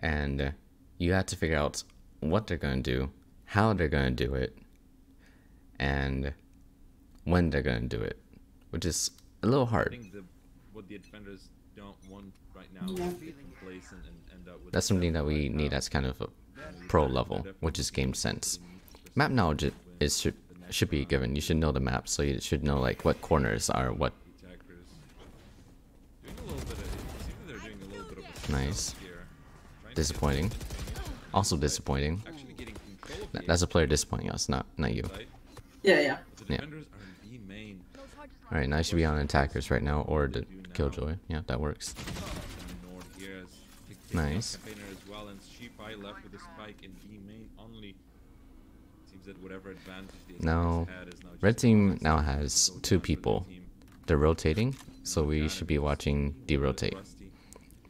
and you have to figure out what they're gonna do, how they're gonna do it, and when they're gonna do it, which is a little I hard. think what the defenders don't want right now Yeah. is to get complacent and end up with. That's something that we need as kind of a pro level, which is game sense. Map knowledge should be given. You should know the map, so you should know like what corners are what. Attackers doing a little bit of. It seems that they're doing a little bit of a Nice. stealth here. Trying to Disappointing. get the Also disappointing. actually getting control of the That's a player disappointing us, not you. site. Yeah, yeah. The Yeah. defenders are in B main. All right, now I should be on attackers right now, or the killjoy. Yeah, that works. Nord here has taken Nice. out Campaigner as well, and Sheepeye left with a spike in B main only. Seems that whatever advantage the Now, attackers had is now red just team lost. now has So 2 down for the people. team. They're rotating, so we should be watching the rotate. Rusty.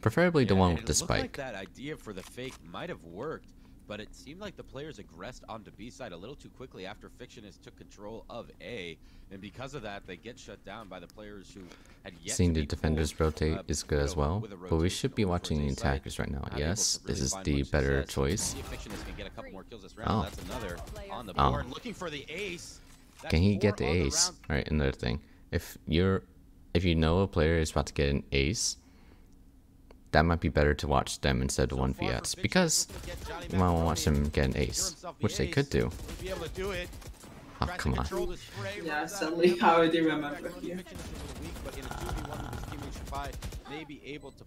Preferably the Yeah, one and with the it looked like spike. that idea for the fake might have worked, but it seemed like the players aggressed onto B side a little too quickly after Fictionist took control of A, and because of that, they get shut down by the players who had yet Seeing to the be defenders pulled, rotate is good as well, with a but we rotation should be going watching the towards A side. attackers right now. Not able Yes, to this really is find the much better success. choice. See if Fictionist can get a couple more kills this round. Oh. That's another on the Oh. board. Looking for the ace. That's Can he 4 get the on ace? round. Alright, another thing. if you know a player is about to get an ace, that might be better to watch them instead of 1vs, because you might want to watch them get an ace, which they could do. Oh, come on. Yeah, sadly, I already remember here.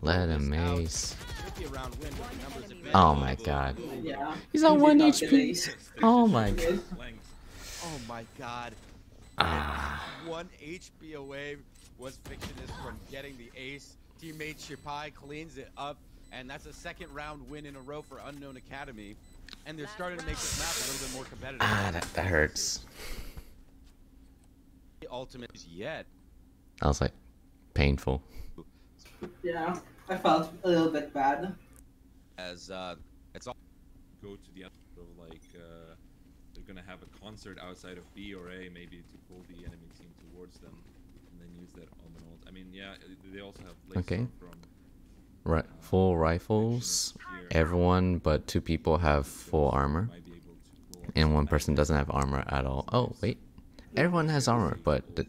Let him ace. Oh my god. Yeah. He's on he did 1 not get HP. ace. Oh my god. Good. Oh my god. Ah. 1 HP away was Fictionist from getting the ace. Teammate Shipai cleans it up, and that's a second round win in a row for Unknown Academy. And they're starting to make this map a little bit more competitive. Ah, that hurts. Ultimate yet. I was like, painful. Yeah, I felt a little bit bad. As it's all Go to the end of like they're gonna have a concert outside of B or A, maybe to pull the enemy team towards them, and then use that on the ult. I mean, yeah, they also have laser Okay. from Right, full rifles. Everyone but 2 people have full armor, might be able to pull and 1 person doesn't have armor at all. Oh wait, everyone has armor, but the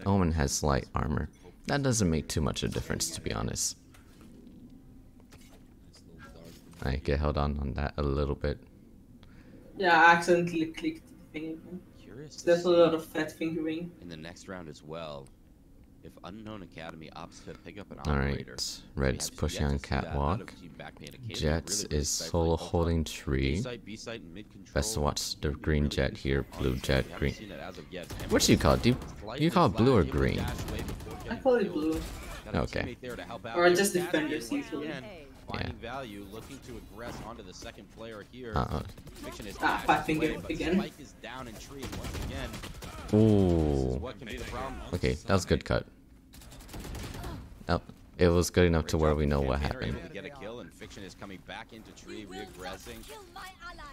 Omen has light armor. That doesn't make too much of a difference, to be honest. I get held on that a little bit. Yeah, I accidentally clicked the thing again. curious to There's a see lot of fat fingering. in the next round as well. If Unknown Academy opts to pick up an Alright, operator. Red's pushing on catwalk. Jets is solo holding tree. Best to watch the green jet here, blue jet, green. What do you call it? Do you call it blue or green? I call it blue. Okay. Or just defenders usually. Finding value, looking to aggress onto the second player here. Fiction is Ah, fat finger again. Spike is down in tree, and once again, Ooh. what can be the problem? Okay, that was a good cut. Oh, it was good enough to where we know what They're able happened. to get a kill, and Fiction is coming back into tree, reaggressing,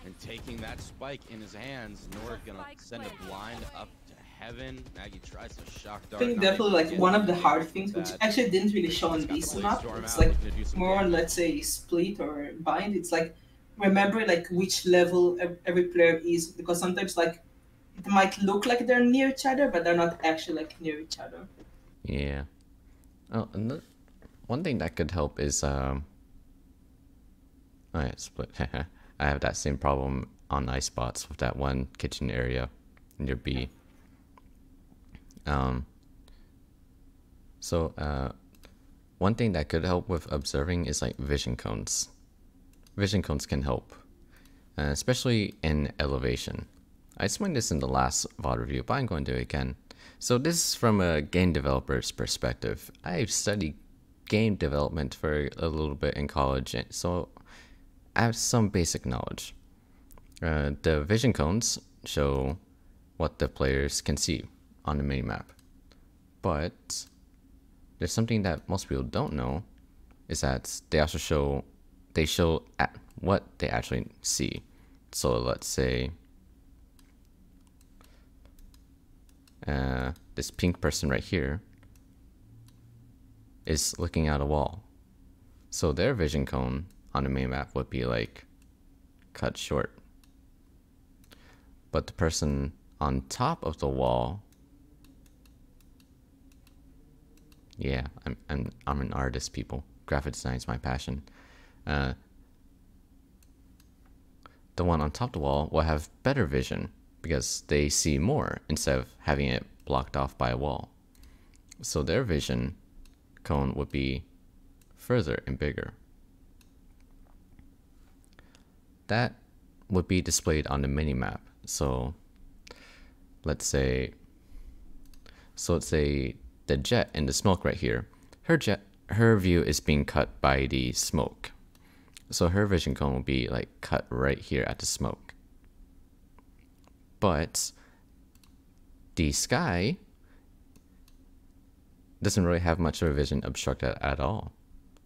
and taking that spike in his hands. Nord gonna send a blind up to heaven. Maggie tries to shock I dart. think definitely like one of the hard things, which actually didn't really show on this map. It's like more on, let's say, split or bind. It's like remember like which level every player is, because sometimes like it might look like they're near each other, but they're not actually like near each other. Yeah. Oh, and one thing that could help is oh yeah, split. I have that same problem on ice spots with that one kitchen area near B. One thing that could help with observing is like vision cones. Vision cones can help, especially in elevation. I explained this in the last VOD review, but I'm going to do it again. So this is from a game developer's perspective. I've studied game development for a little bit in college, so I have some basic knowledge. The vision cones show what the players can see on the minimap. But there's something that most people don't know, is that they also show what they actually see. So let's say this pink person right here is looking at a wall. So their vision cone on the minimap would be like cut short. But the person on top of the wall, yeah, I'm an artist, people. Graphic design is my passion. The one on top of the wall will have better vision because they see more instead of having it blocked off by a wall. So their vision cone would be further and bigger. That would be displayed on the minimap. So let's say the jet in the smoke right here, her view is being cut by the smoke. So her vision cone will be like cut right here at the smoke. But the sky doesn't really have much of a vision obstructed at all.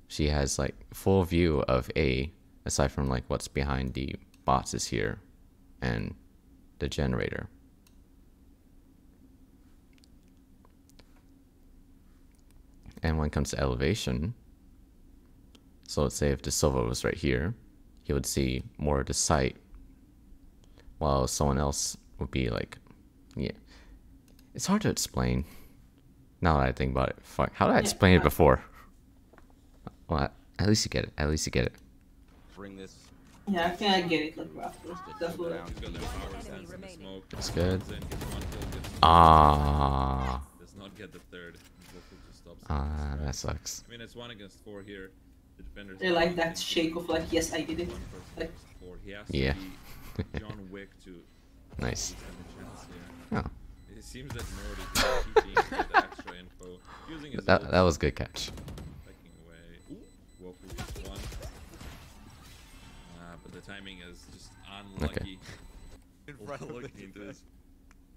She has like full view of A, aside from like what's behind the boxes here and the generator. And when it comes to elevation, so let's say if the Silva was right here, he would see more of the site, while someone else would be like, yeah, it's hard to explain, Now that I think about it, fuck. How did I explain it before? Well, at least you get it. At least you get it. Bring this. Yeah, I think I get it like roughly. Definitely. He's got little power stance in the smoke. That's good. Comes in, gets one kill, gets two Ah. does not get the third. Vocal just stops. Ah, that sucks. I mean, it's 1 against 4 here. The defenders. They like that shake of like, yes, I did it. One person Like, against 4. He has Yeah. to be John Wick to Nice. stand a chance here. Oh, It seems that Nord is just keeping the extra info, using his ult, that was a good catch. backing away. Ooh, Wofu gets one. But the timing is just unlucky. In front of Looking the into this.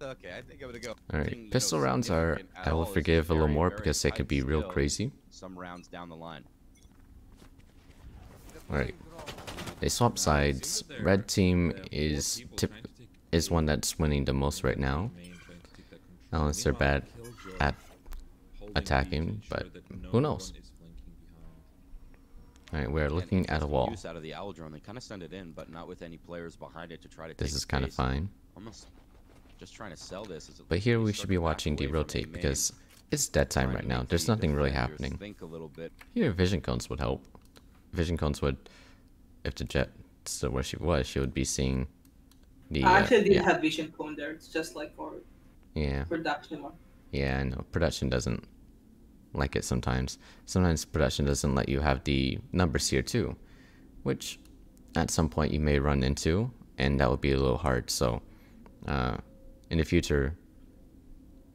Okay, I think I'm gonna go. All Nothing, right, pistol rounds are significant at I will all. It's forgive a little very, more very because they could tight be real still crazy. Some rounds down the line. All right, they swap sides. Red team is one that's winning the most right now. Unless they're bad at attacking, but who knows? All right, we're looking at a wall. Use out of the owl drone. They kind of send it in, but not with any players behind it to try to. This take is kind of space. fine. Almost just trying to sell this. But here we should be watching the rotate because it's dead time right now. There's nothing really happening. Think a little bit. Here, vision cones would help. Vision cones would, if the jet still where she was, she would be seeing the. I actually did yeah. have vision cone there. It's just like for Yeah. production one. Yeah, I know. Production doesn't like it sometimes. Sometimes production doesn't let you have the numbers here too, which at some point you may run into, and that would be a little hard. So, in the future,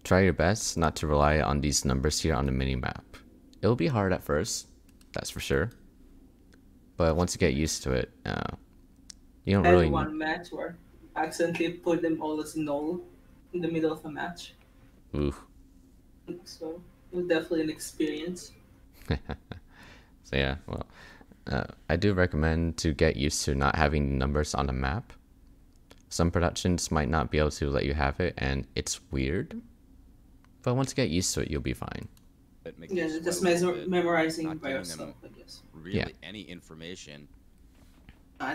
try your best not to rely on these numbers here on the mini map. It'll be hard at first, that's for sure. But once you get used to it, you don't I had really. one match where I accidentally put them all as null in the middle of a match. Ooh. So it was definitely an experience. So yeah, well, I do recommend to get used to not having numbers on the map. Some productions might not be able to let you have it, and it's weird. But once you get used to it, you'll be fine. It makes Yeah, you sweat just a little bit, memorizing not by giving them yourself, I guess. Really, Yeah. any information.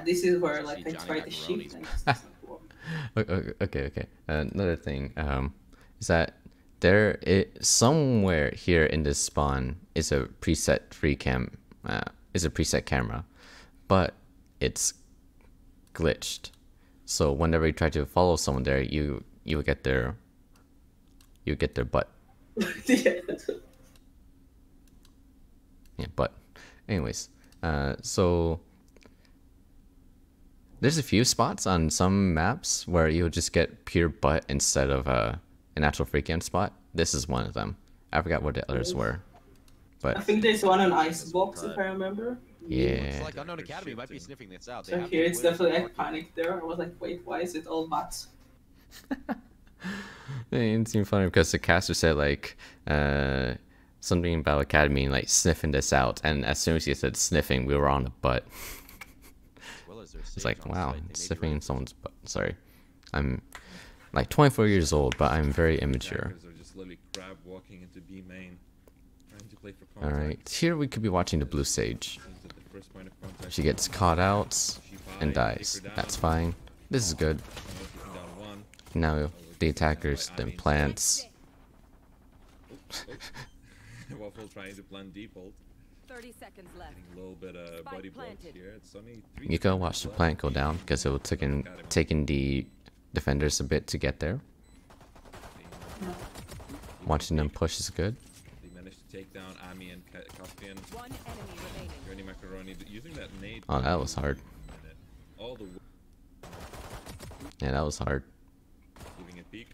This is where See like I Johnny try to Macaroni's shift and it's just not working. Okay. Another thing, is that there somewhere here in this spawn is a preset preset camera, but it's glitched. So whenever you try to follow someone there, you get their butt. Yeah. Yeah, but anyways, so there's a few spots on some maps where you'll just get pure butt instead of an actual free cam spot. This is one of them. I forgot what the others were, I but think there's one on Icebox if I remember. yeah. It's like Unknown Academy might be sniffing this out. They So have here to it's win definitely for like panic there. I was like, wait, why is it all bots? It seemed funny because the caster said like something about Academy and like sniffing this out, and as soon as he said sniffing, we were on the butt. Well, as they're It's safe like, on wow, site, they may be sniffing ready in to someone's butt. Sorry, I'm like 24 years old, but I'm very immature. Attackers are just literally crab walking into B main, trying to play for All contact. right, here we could be watching the blue sage. Seems that the first point of contact She gets caught out She and buy, dies. take her down. That's fine. This is good. Taking down one. Now the attackers then plants. Waffle trying to plan default. 30 seconds left. Getting a little bit of Spike body blocks planted. here. It's only 3 You gotta watch the defenders plant go left. down because it will taking the defenders a bit to get there. Watching them push is good. They managed to take down Ami and Caspian. One enemy remaining. Journey Macaroni using that nade. Oh, that was hard. All the Yeah, that was hard. giving a peek.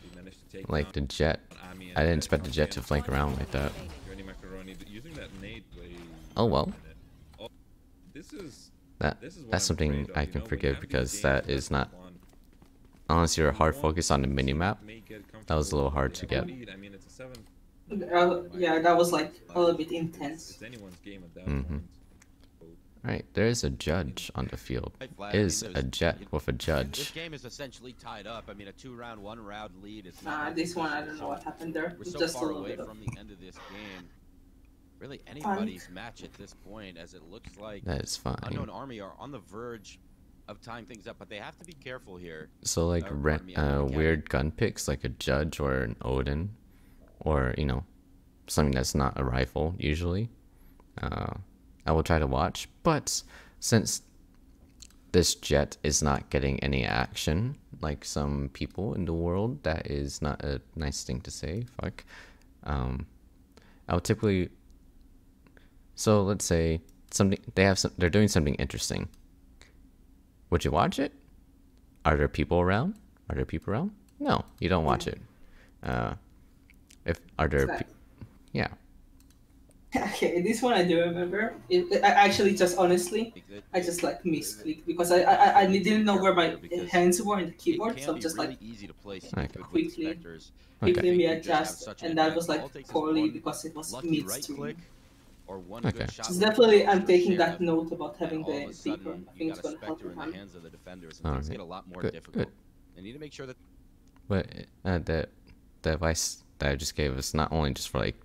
They managed to take Like the down jet. Ami I and didn't expect the jet to Caspian. flank around like that. Journey Macaroni using that nade way. Oh well. Oh, this is That's what I'm something afraid of, I you can know, when you forgive have these because games that where is not, one unless you're hard won't focused on the mini map. may get That was a little comfortable hard with to the get. lead. I mean, it's a 7. Yeah, that was like a little bit intense. It's anyone's game at that Mhm. point. Right, there is a judge on the field. Right, Vlad, I mean, Is a there's- jet with a This judge. game is essentially tied up. I mean, a 2-round, 1-round lead. It's Nah, not this one I don't know what happened there. We're It's so just a far little away bit of from the end of this game. Really, anybody's match at this point, as it looks like That is fine. Unknown Army are on the verge of tying things up, but they have to be careful here. So like pardon me, I'm not a weird gun picks like a judge or an Odin or you know, something that's not a rifle usually, I will try to watch. But since this jet is not getting any action like some people in the world, that is not a nice thing to say. Fuck. I would typically. So let's say they're doing something interesting. Would you watch it? Are there people around? Are there people around? No, you don't watch it. If are there? Yeah. Okay, this one I do remember. I actually just honestly, I just like misclicked because I didn't know where my hands were in the keyboard, so I'm just like quickly me adjust, and that was like poorly because it was midstream. Okay. So definitely, I'm taking that note about having the beeper. I think it's gonna help him. Alright. Get a lot more Good. difficult. Good. They need to make sure that But the advice that I just gave was not only just for like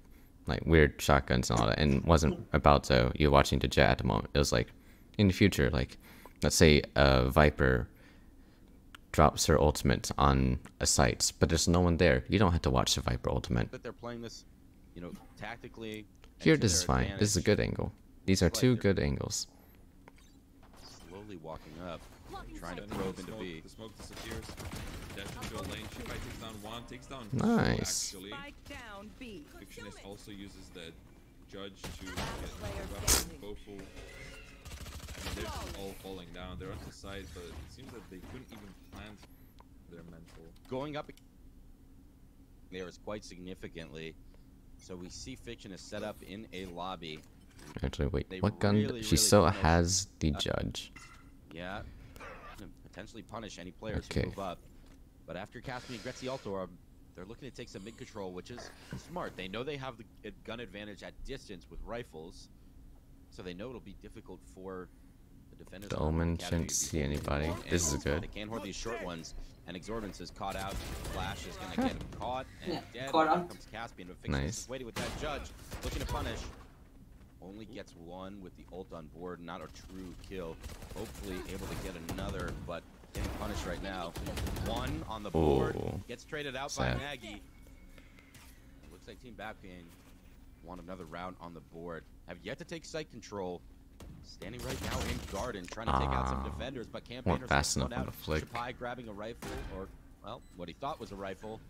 weird shotguns and all that, and wasn't about you watching the jet at the moment. It was like in the future, like let's say a Viper drops her ultimate on a site, but there's no one there. You don't have to watch the Viper ultimate. they're playing this, you know, tactically. Here, this is fine. This is a good angle. These are two good angles. Slowly walking up, trying to probe into B. The smoke disappears. Dash into a lane. Shibai takes down one. Takes down Nice. two, actually. Spike down B. Fictionist also uses the judge to get Player weapon. standing. Both will. I mean, they're just all falling down. They're on the side, but it seems that they couldn't even plant their mental. Going up there is quite significantly. So we see Fictionist set up in a lobby. Actually, wait. They What gun? really, She really still punish- has the judge. Yeah, and potentially punish any players Okay. who move up. But after Caspian gets the ult orb, they're looking to take some mid control, which is smart. They know they have the gun advantage at distance with rifles, so they know it'll be difficult for the defenders. The on Omen Academy shouldn't to be see able to anybody. control This is angles. good. They can't hoard these short ones, and Exorbitance is caught out. Flash is gonna get him caught and Yeah, dead. caught Here out. comes Caspian, but Fictionist Nice. is waiting with that judge, looking to punish. Only gets one with the ult on board, not a true kill. Hopefully able to get another, but getting punished right now. One on the board, Ooh. gets traded out Sad. by Maggie. Looks like Team Backpain want another round on the board. Have yet to take site control. Standing right now in garden, trying to take out some defenders, but campaigners weren't fast going enough on out. the flick. Shipai grabbing a rifle, or well, what he thought was a rifle.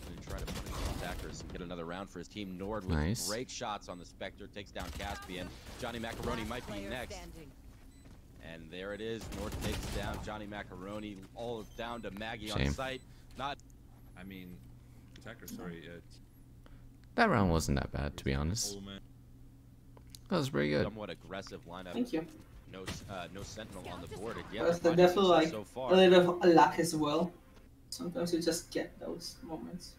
And try to punish the attackers and get another round for his team. Nord with Nice. great shots on the Spectre, takes down Caspian. Johnny Macaroni might be Player next. standing. And there it is. Nord takes down Johnny Macaroni, all down to Maggie Shame. on site. Not I mean, attacker. Sorry. That round wasn't that bad, to be honest. Omen. That was pretty good. somewhat aggressive lineup. Thank you. No sentinel on the board. And yet That's they're the finding definitely success like so far. a little of luck as well. Sometimes you just get those moments.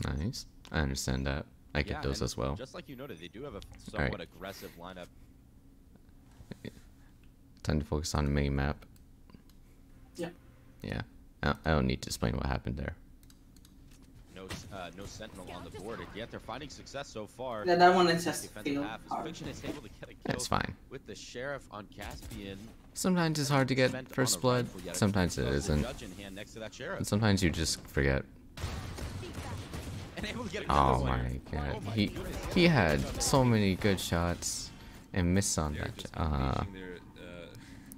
Nice. I understand that. I get Yeah, those and as well. Just like you noted, they do have a somewhat Alright. aggressive lineup. Time to focus on the main map. Yeah. Yeah. I don't need to explain what happened there. No sentinel on the board, and yet they're finding success so far. Yeah, that one is just Defensive failed half is hard. Fiction is able to get a kill That's fine. with the sheriff on Caspian. Sometimes it's hard to get Spent on first a blood. rifle, yet Sometimes it throws the isn't. judge in hand next to that sheriff. And sometimes you just forget. And able to get another Oh winner. my god. Oh my He goodness. he had so many good shots and missed on They're that. just unleashing their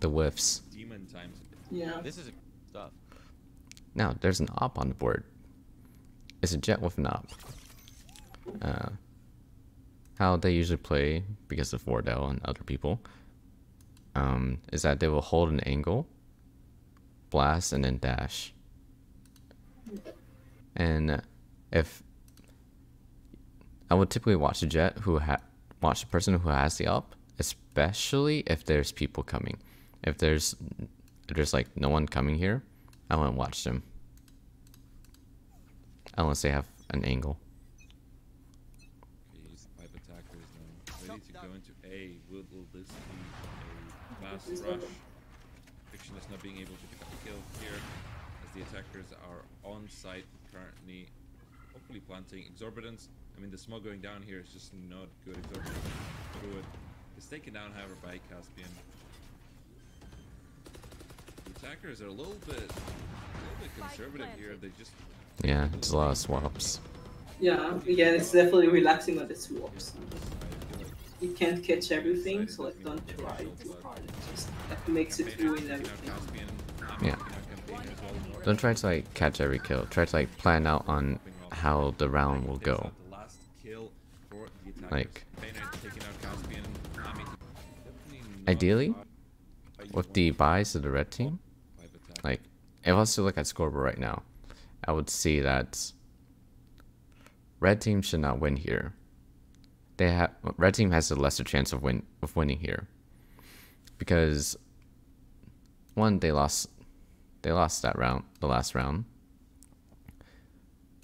The whiffs. demon times. Yeah. This is stuff. Now there's an op on the board. It's a jet with an op. How they usually play, because of Wardell and other people, is that they will hold an angle, blast, and then dash. And if I would typically watch the jet watch the person who has the op, especially if there's people coming. If there's like no one coming here, I wouldn't watch them. Unless they have an angle. Okay, use the pipe attackers now. Ready to go into A. Will this be a fast rush? Fiction is not being able to pick up a kill here, as the attackers are on site currently, hopefully planting Exorbitance. I mean, the smoke going down here is just not good. Exorbitance through it. It's taken down, however, by Caspian. The attackers are a little bit conservative here. They just Yeah, it's a lot of swaps. Yeah, again, it's definitely relaxing on the swaps. You can't catch everything, so like don't try too hard. It just that makes it ruin everything. Yeah. Don't try to like catch every kill. Try to like plan out on how the round will go. Like, ideally, with the buys of the red team, like, if I was to look at scoreboard right now, I would see that red team should not win here. Red team has a lesser chance of winning here because one, they lost that round, the last round.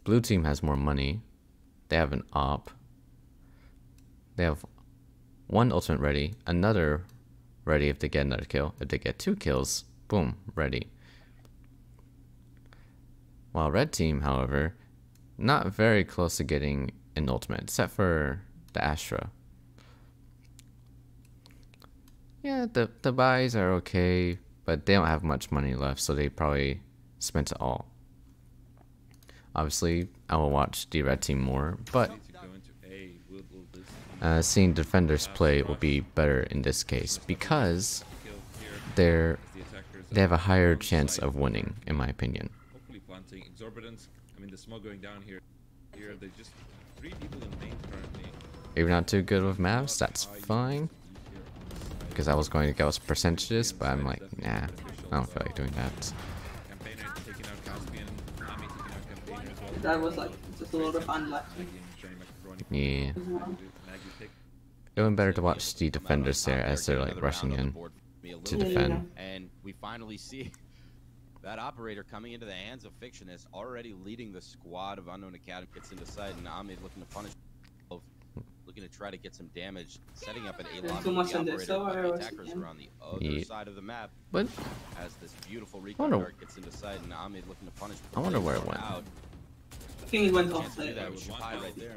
Blue team has more money. They have an op. They have one ultimate ready, another ready if they get another kill. If they get 2 kills, boom, ready. While red team, however, not very close to getting an ultimate, except for the Astra. Yeah, the buys are okay, but they don't have much money left, so they probably spent it all. Obviously, I will watch the red team more, but seeing defenders play will be better in this case because they have a higher chance of winning, in my opinion. Hopefully planting exorbitance. I mean, the smoke going down here. There's just 3 people in main currently. If you're not too good with maps, that's fine. Because I was going to go with percentages, but I'm like, nah, I don't feel like doing that. That was like just a lot of unlucky. Yeah. It would be better to watch the defenders there as they're like rushing in to defend. And we finally see that operator coming into the hands of Fictionist, already leading the squad of Unknown Academy. Gets into side, and Ahmed looking to punish, looking to try to get some damage, setting up an A-lock. Too much on this, The attackers are on the other side of the map. But as this beautiful recon dart gets into side, and Ahmed looking to punish. I wonder where it went. I think it went off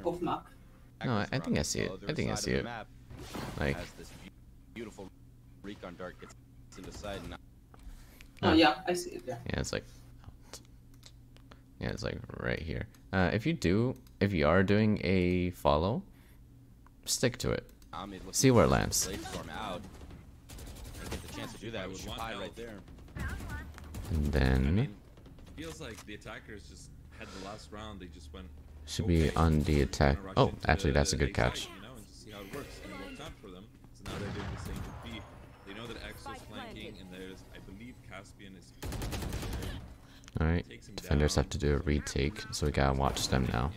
off map. No, I think I see it. I think I see it. Like, as this beautiful recon dart gets into side, and oh yeah, I see it. Yeah. Yeah, it's like, yeah, it's like right here. If you are doing a follow, stick to it. See where it lands. And then feels like the attackers just had the last round. They just went. Should be on the attack. Oh, actually, that's a good catch. You know, and just see how it works, and it worked out for them. So now they're doing the same with B. They know that Exo's flanking, and there's, I believe, Caspian is. All right, defenders have to do a retake, so we gotta watch them now.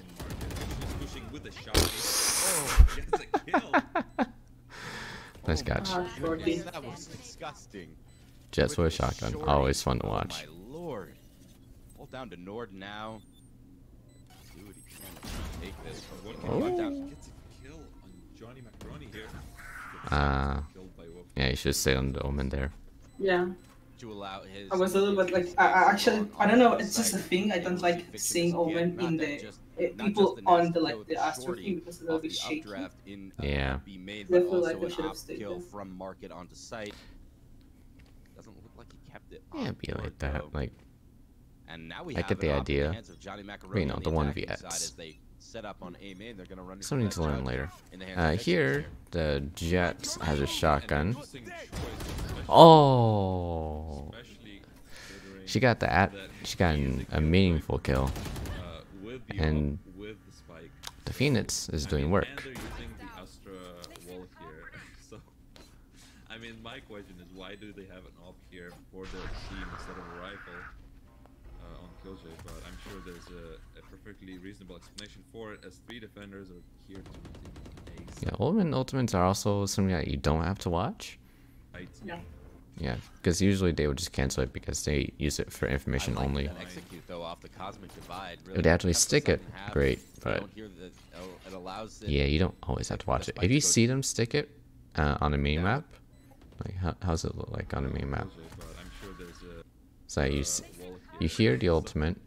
Nice catch. That was disgusting. Jets with a shotgun, always fun to watch. Oh my lord! Hold down to Nord now. Do what he can to take this. Gets a kill on Johnny Macaroni here. Yeah, you should stay on the Omen there. Yeah. To allow his. I was a little bit like I don't know. It's just a thing. I don't like seeing Omen in the people on the like the Astro team because they'll be shaky. Yeah. Definitely like I should have stayed there. From market onto site. Doesn't look like he kept it. Yeah, be like that. Like, and now we I get the idea. You know, the 1vx. Something to learn later. Here, the Jet has a shotgun. Oh, she got a meaningful kill, and the Phoenix is doing work. I mean, my question is, why do they have an op here for the team instead of a rifle on Killjoy? But I'm sure there's a perfectly reasonable explanation for it, as 3 defenders are here to ace. Yeah, ultimates are also something that you don't have to watch. Right. Yeah. Yeah, because usually they would just cancel it because they use it for information only. If they actually stick it, great, but yeah, you don't always have to watch it. If you see them stick it on a mini map, like how's it look like on a mini map? So you hear the ultimate.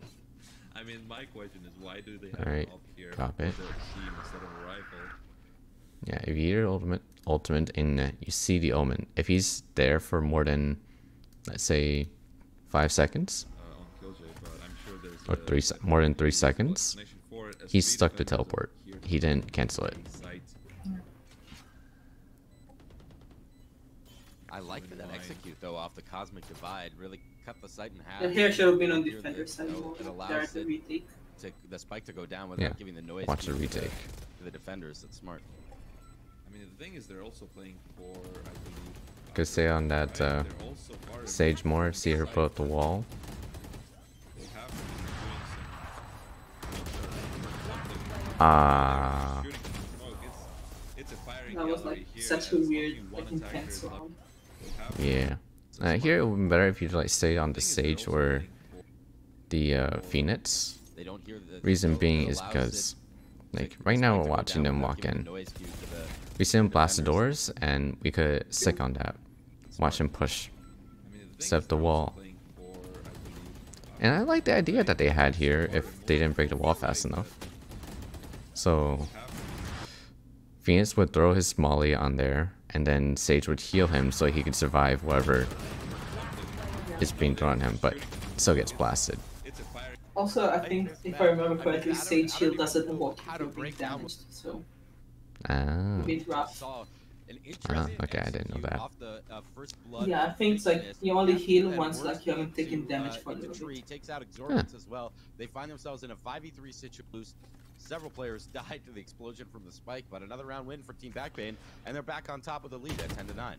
I mean, my question is, why do they have Alright, an op here drop it. for the team instead of a rifle? Yeah, if you hear ultimate and you see the Omen, if he's there for more than, let's say, 5 seconds, On Killjoy, but I'm sure there's or more than 3 seconds, explanation for teleport. As He three stuck the defenders teleport. are here He didn't cancel it. site. I like that execute though off the cosmic divide. Really cut the site in half. The hair should have been on Here defender side more. it There allows the retake. the spike to go down without Yeah. giving the noise. Watch the cue retake. to the defenders. That's smart. I mean, the thing is, they're also playing for, I believe. Could stay on that They're also far Sage more. See her put up the wall. They have been doing Ah. shooting smoke. It's a firing That was gallery like here, such a and it's weird, only one like attacker intense is left. round. They have Yeah. Here it would be better if you like stayed on the Sage or the Phoenix. They don't hear the Reason so being it is allows because, it like, to- right the now spike we're to go watching down them without walk giving in. the noise cue to the- We see them blast the defenders. doors, and we could stick on that. Watch him push. I mean, the thing Step is the they're wall. also playing for, I believe, And I like the idea that they had here if they didn't break the wall fast enough. So Phoenix would throw his Molly on there, and then Sage would heal him so he could survive whatever is being thrown at him, but still gets blasted. it's a firing. Also, I think if I remember correctly, Sage Shield doesn't walk if you're being damaged, so Ah. a bit rough. Saw an interesting Okay, I didn't know execute that. off the, first blood Yeah, I think it's like weakness. you only heal And once works like you haven't taken into, damage for a little infantry, bit. takes out exorbitance as well. They find themselves in a 5v3 situation. Several players died to the explosion from the spike, but another round win for Team Backbane, and they're back on top of the lead at 10-9.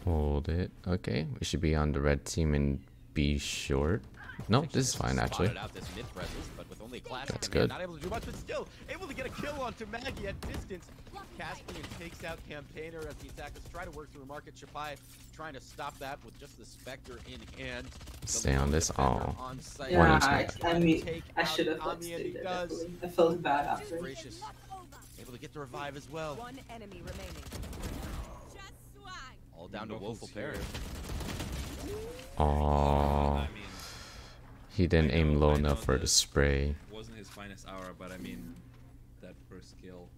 Hold it. Okay, we should be on the red team and be short. No, this is fine actually. Spotted out this mid presence, but with only Clash That's coming in, good. Not able to do much, but still able to get a kill onto Maggie at distance. Caspian takes out Campaigner as the attackers try to work through Market. Shapai trying to stop that with just the Spectre in hand. The Stay on lone this. defender Oh. on site. One Yeah, inch I back. mean, I should have like Ami, and stayed he there. does. Definitely. I felt bad after. Gracious. Able to get the revive as well. One enemy remaining. All down to Knuckles Woeful here. Parrot. Oh, I mean, he didn't aim low I know enough for the that spray. it wasn't his finest hour, but I mean, that first kill.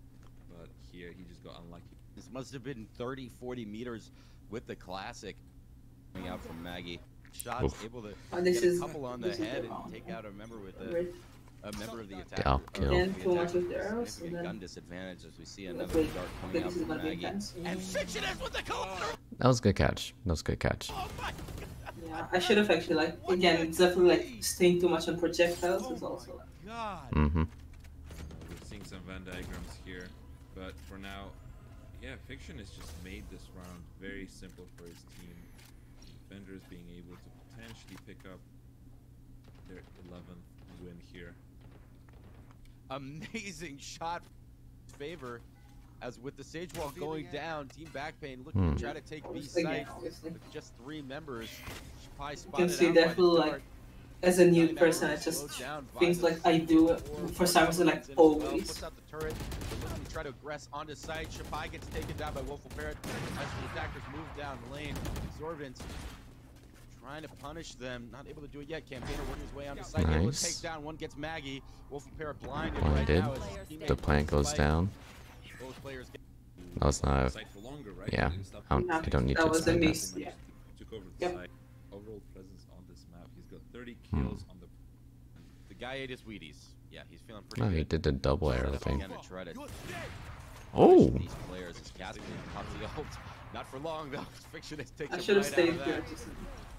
But here, he just got unlucky. This must have been 30-40 meters with the classic coming out from Maggie. Shots Oof. able to Oh, this get a is- couple on the this is head the and wrong take one. out a member with Right. a member of the attack. Scalp kill. And too much with the arrows, and Significant then gun disadvantage as we see another wait, dart coming this out is from gonna be Maggie. intense. And Fiction is with the counter! That was a good catch. That was a good catch. Oh my Yeah, I should have actually like again. It's definitely like staying too much on projectiles is also like, god! Mm-hmm. We're seeing some Venn diagrams here, but for now, yeah, Fiction has just made this round very simple for his team. Defenders being able to potentially pick up their 11th win here. Amazing shot favor as with the Sage Wall going down, Team Backbane looking to try to take B obviously, site yeah, obviously. with just 3 members. Shapai You spotted can see out by the definitely dart. like as a new Cutting that person, I really just slowed down things by like the I do four for some reason like comes in as well, always. puts out the turret. They're looking to try to aggress onto site. Shapai gets taken down by Woeful Parrot as the attackers move down lane. Exorbitant trying to punish them, not able to do it yet. Campaigner working his way onto site, able to Nice. take down one, gets Maggie. Woeful Parrot blinded Blinded. right now as his teammate The plant goes spike. down. Both players get That was not a, Site for longer, right? yeah. They didn't stop I don't need That to was a explain that. miss. Yeah. Took over the Yep. site. Overall presence on this map. He's got 30 Hmm. kills on the. the guy ate his Wheaties. Yeah, he's feeling pretty No, he good. did the double arrow Set up thing. again to try to Oh, punish these players as Caspian pops the ult. Not for long though. Fiction has taken I should have right stayed out of here. that. Just,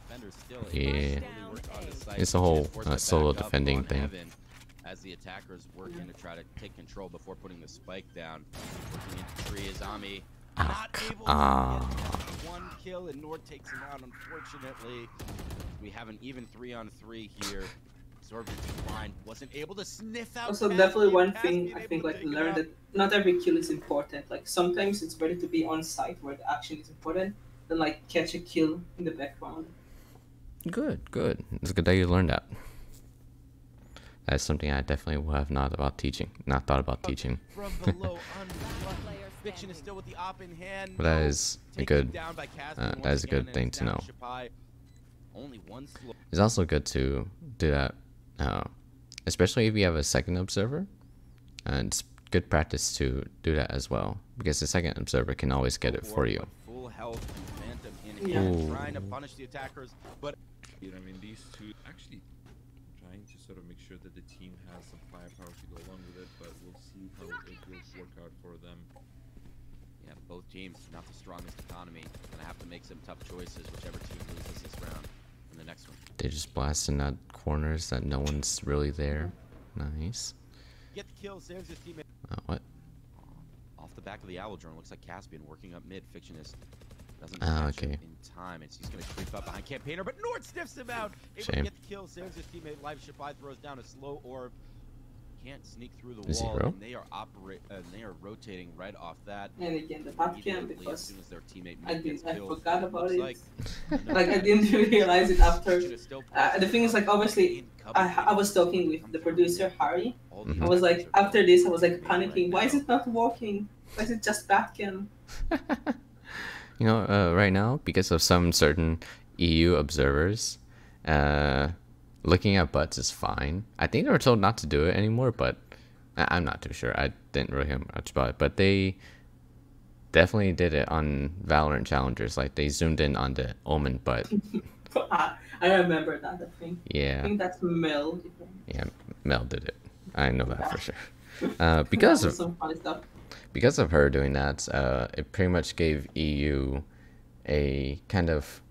Defenders still Yeah. able to slowly work on the site. It's a whole, Force that solo back up defending on thing. Heaven as the attackers working to try to take control before putting the spike down. Working into tree is Ami. Not able to get one kill, and Nord takes him out. Unfortunately, we have an even 3-on-3 here. Exorbitant blind wasn't able to sniff out. also, Caspian. definitely one Caspian thing I able think to like take it learn out. that not every kill is important. Like sometimes it's better to be on site where the action is important than like catch a kill in the background. good, good. It's good that you learned that. That's something I definitely would have not thought about teaching. From below, unlucky. Fiction is still with the op in hand. But that No. is a Taken good, down by Caspian that is once a good again, thing and to now know. Shapai, only one slow. It's also good to do that, especially if you have a second observer. And it's good practice to do that as well, because the second observer can always get it for you. Full health, Phantom in Yeah. trying to punish the attackers, but I mean, these two actually trying to sort of make sure that the team has some firepower to go along with it, but we'll see how it will work out for them. yeah, both teams not the strongest economy. Gonna have to make some tough choices. Whichever team loses this round in the next one. They're just blasting out corners that no one's really there. Nice. Get the kill, saves his teammate. What? Off the back of the owl drone, looks like Caspian working up mid. Fictionist doesn't Ah, catch him okay. in time. He's gonna creep up behind Campaigner, but Nord sniffs him out. Able Shame. to get the kill, saves his teammate. Life Shapai throws down a slow orb. Can't sneak through the wall, Zero. and they are rotating right off that. And again, the back cam, Immediately, as because soon as their teammate I gets killed, forgot about looks it. like Like I didn't realize it after. The thing is, like, obviously, I was talking with the producer Harry. I was like, after this, I was like panicking. Why is it not working? Why is it just back cam? You know, right now, because of some certain EU observers, looking at butts is fine. I think they were told not to do it anymore, but I'm not too sure. I didn't really hear much about it, but they definitely did it on Valorant Challengers. Like, they zoomed in on the Omen butt. I remember that, I think. I Yeah, think that's Mel. yeah, Mel did it. I know that for sure. Because That was of some funny stuff. because of her doing that, it pretty much gave EU a kind of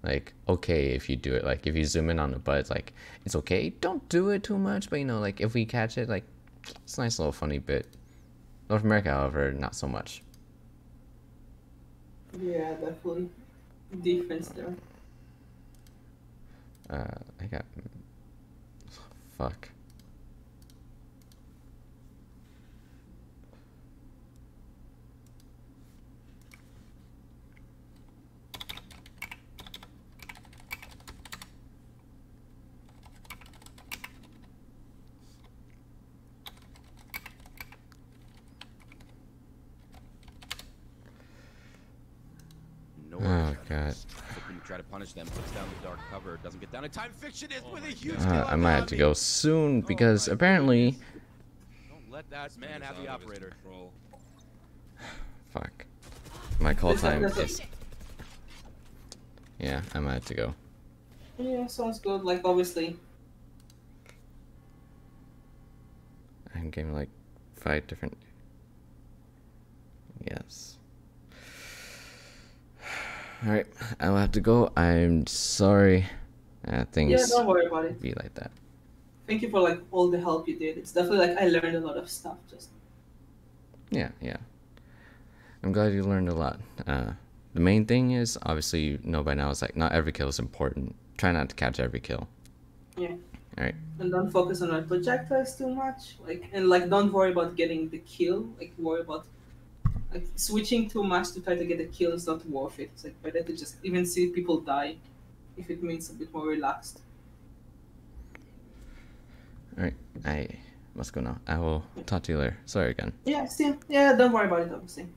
like, okay, if you do it, like if you zoom in on the butt, like it's okay, don't do it too much, but you know, like if we catch it, like it's a nice little funny bit. North America, however, not so much. Yeah, definitely. Difference there. I got fuck. Oh god. Looking to try to punish them, puts down the dark cover, doesn't get down in time. Fictionist with a huge I might have to go soon because apparently. Don't let that man have the operator. Fuck. My call time That's is. Yeah, I might have to go. Yeah, sounds good. Like, obviously. I'm getting like 5 different. Yes. Alright, I'll have to go. I'm sorry. Things Yeah, don't worry about it. be like that. Thank you for like all the help you did. It's definitely like I learned a lot of stuff. Just Yeah, yeah. I'm glad you learned a lot. The main thing is, obviously, you know by now, it's like not every kill is important. Try not to catch every kill. yeah. Alright. And don't focus on our projectiles too much. Like, and like don't worry about getting the kill. Like worry about like switching too much to try to get a kill is not worth it. It's like better to just even see people die if it means a bit more relaxed. Alright, I must go now. I will talk to you later. Sorry again. Yeah, see, yeah, don't worry about it obviously.